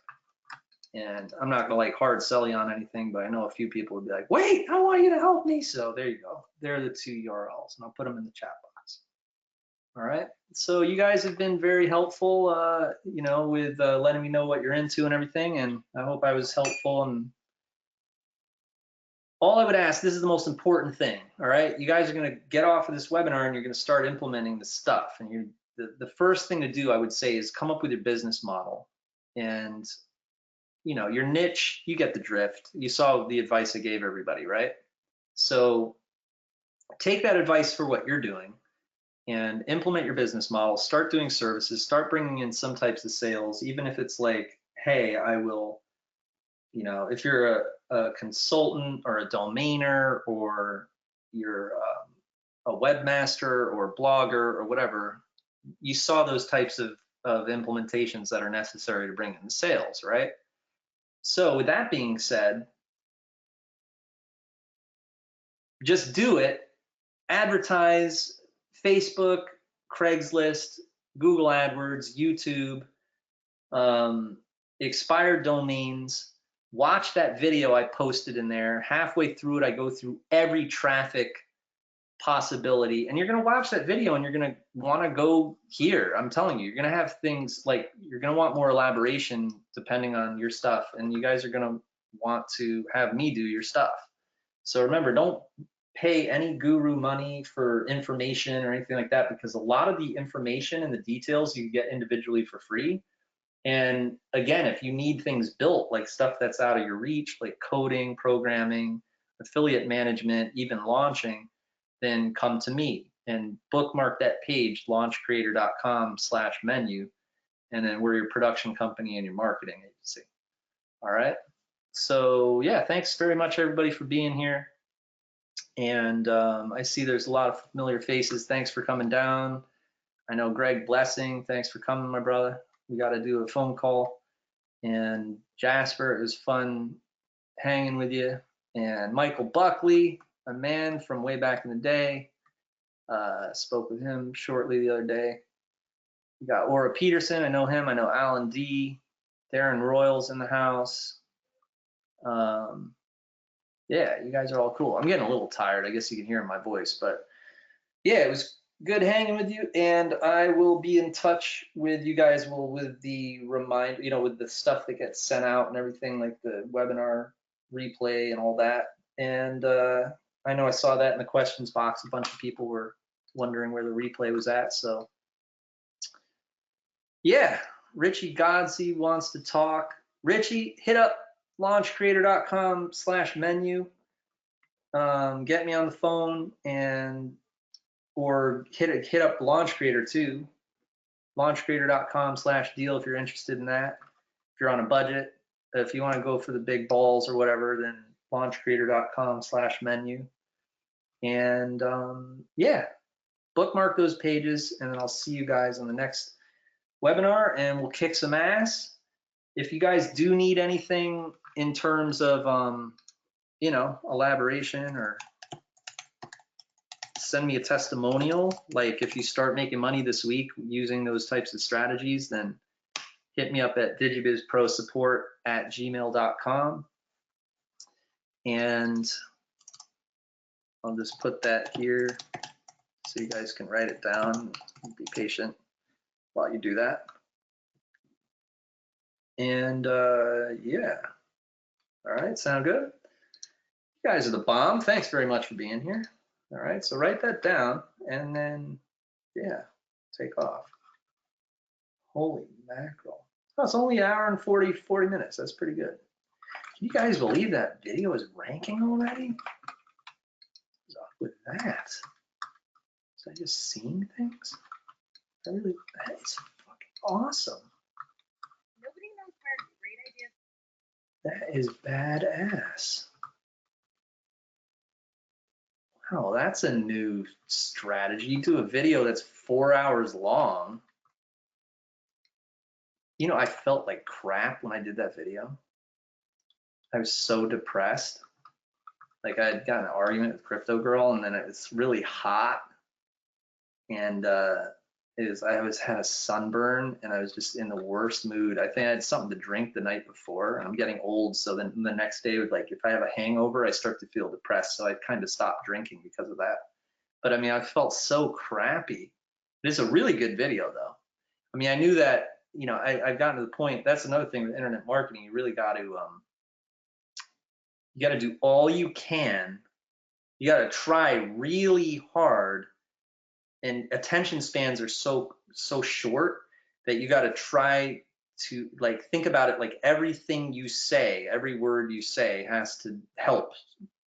And I'm not gonna like hard sell you on anything, but I know a few people would be like, wait, I want you to help me. So there you go. They're the 2 URLs, and I'll put them in the chat box. All right. So you guys have been very helpful, you know, with letting me know what you're into and everything. And I hope I was helpful. And all I would ask, this is the most important thing, all right? You guys are gonna get off of this webinar and you're gonna start implementing the stuff. And the first thing to do, I would say, is come up with your business model. And you know, your niche, you get the drift. You saw the advice I gave everybody, right? So take that advice for what you're doing and implement your business model, start doing services, start bringing in some types of sales, even if it's like, hey, I will, you know, if you're a consultant or a domainer, or you're a webmaster or blogger or whatever, you saw those types of implementations that are necessary to bring in the sales, right? So with that being said, just do it. Advertise Facebook, Craigslist, Google AdWords, YouTube, expired domains. Watch that video I posted in there. Halfway through it, I go through every traffic possibility, and you're going to watch that video and you're going to want to go here. I'm telling you, you're going to have things like, you're going to want more elaboration depending on your stuff, and you guys are going to want to have me do your stuff. So remember, don't pay any guru money for information or anything like that, because a lot of the information and the details you get individually for free. And again, if you need things built, like stuff that's out of your reach, like coding, programming, affiliate management, even launching, then come to me and bookmark that page, launchcreator.com/menu, and then we're your production company and your marketing agency. All right. So yeah, thanks very much everybody for being here. And I see there's a lot of familiar faces. Thanks for coming down. I know Greg Blessing, thanks for coming, my brother. We got to do a phone call. And Jasper, it was fun hanging with you. And Michael Buckley, a man from way back in the day. Spoke with him shortly the other day. We got Aura Peterson, I know him. I know Alan D. Darren Royals in the house. Yeah, you guys are all cool. I'm getting a little tired. I guess you can hear in my voice, but yeah, it was good hanging with you, and I will be in touch with you guys with the reminder, you know, with the stuff that gets sent out and everything, like the webinar replay and all that. And I know I saw that in the questions box. A bunch of people were wondering where the replay was at. So yeah, Richie Godsey wants to talk. Richie, hit up launchcreator.com/menu. Get me on the phone, and or hit up Launch Creator too. Launchcreator.com/deal if you're interested in that. If you're on a budget, if you want to go for the big balls or whatever, then launchcreator.com/menu. And yeah, bookmark those pages, and then I'll see you guys on the next webinar, and we'll kick some ass. If you guys do need anything in terms of, you know, elaboration, or send me a testimonial, like if you start making money this week using those types of strategies, then hit me up at digibizprosupport@gmail.com. And I'll just put that here so you guys can write it down. Be patient while you do that. And yeah, all right, sound good? You guys are the bomb. Thanks very much for being here. All right, so write that down, and then, yeah, take off. Holy mackerel. Oh, it's only an hour and 40 minutes. That's pretty good. Can you guys believe that video is ranking already? What's up with that? Was I just seeing things? That is fucking awesome. Nobody knows where great ideas. That is badass. Wow, that's a new strategy. Do a video that's 4 hours long. You know, I felt like crap when I did that video. I was so depressed. Like I had got in an argument with Crypto Girl, and then it was really hot, and I had a sunburn, and I was just in the worst mood. I think I had something to drink the night before, and I'm getting old, so then the next day, like if I have a hangover, I start to feel depressed, so I kind of stopped drinking because of that. But I mean, I felt so crappy. It is a really good video, though. I mean, I knew that, you know, I've gotten to the point. That's another thing with internet marketing. You really got to do all you can. You got to try really hard, and attention spans are so short that you got to try to, like, think about it, like everything you say, every word you say has to help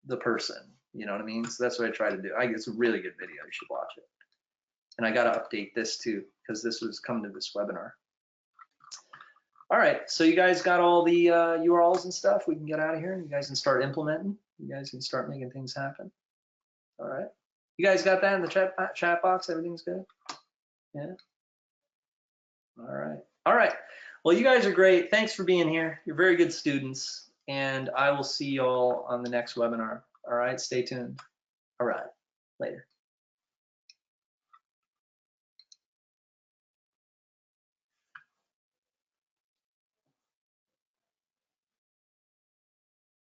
the person. You know what I mean? So that's what I try to do. It's a really good video. You should watch it. And I got to update this too, because this was coming to this webinar. All right, so you guys got all the URLs and stuff. We can get out of here, and you guys can start implementing. You guys can start making things happen. All right. You guys got that in the chat box? Everything's good? Yeah? All right. All right. Well, you guys are great. Thanks for being here. You're very good students, and I will see you all on the next webinar. All right, stay tuned. All right, later.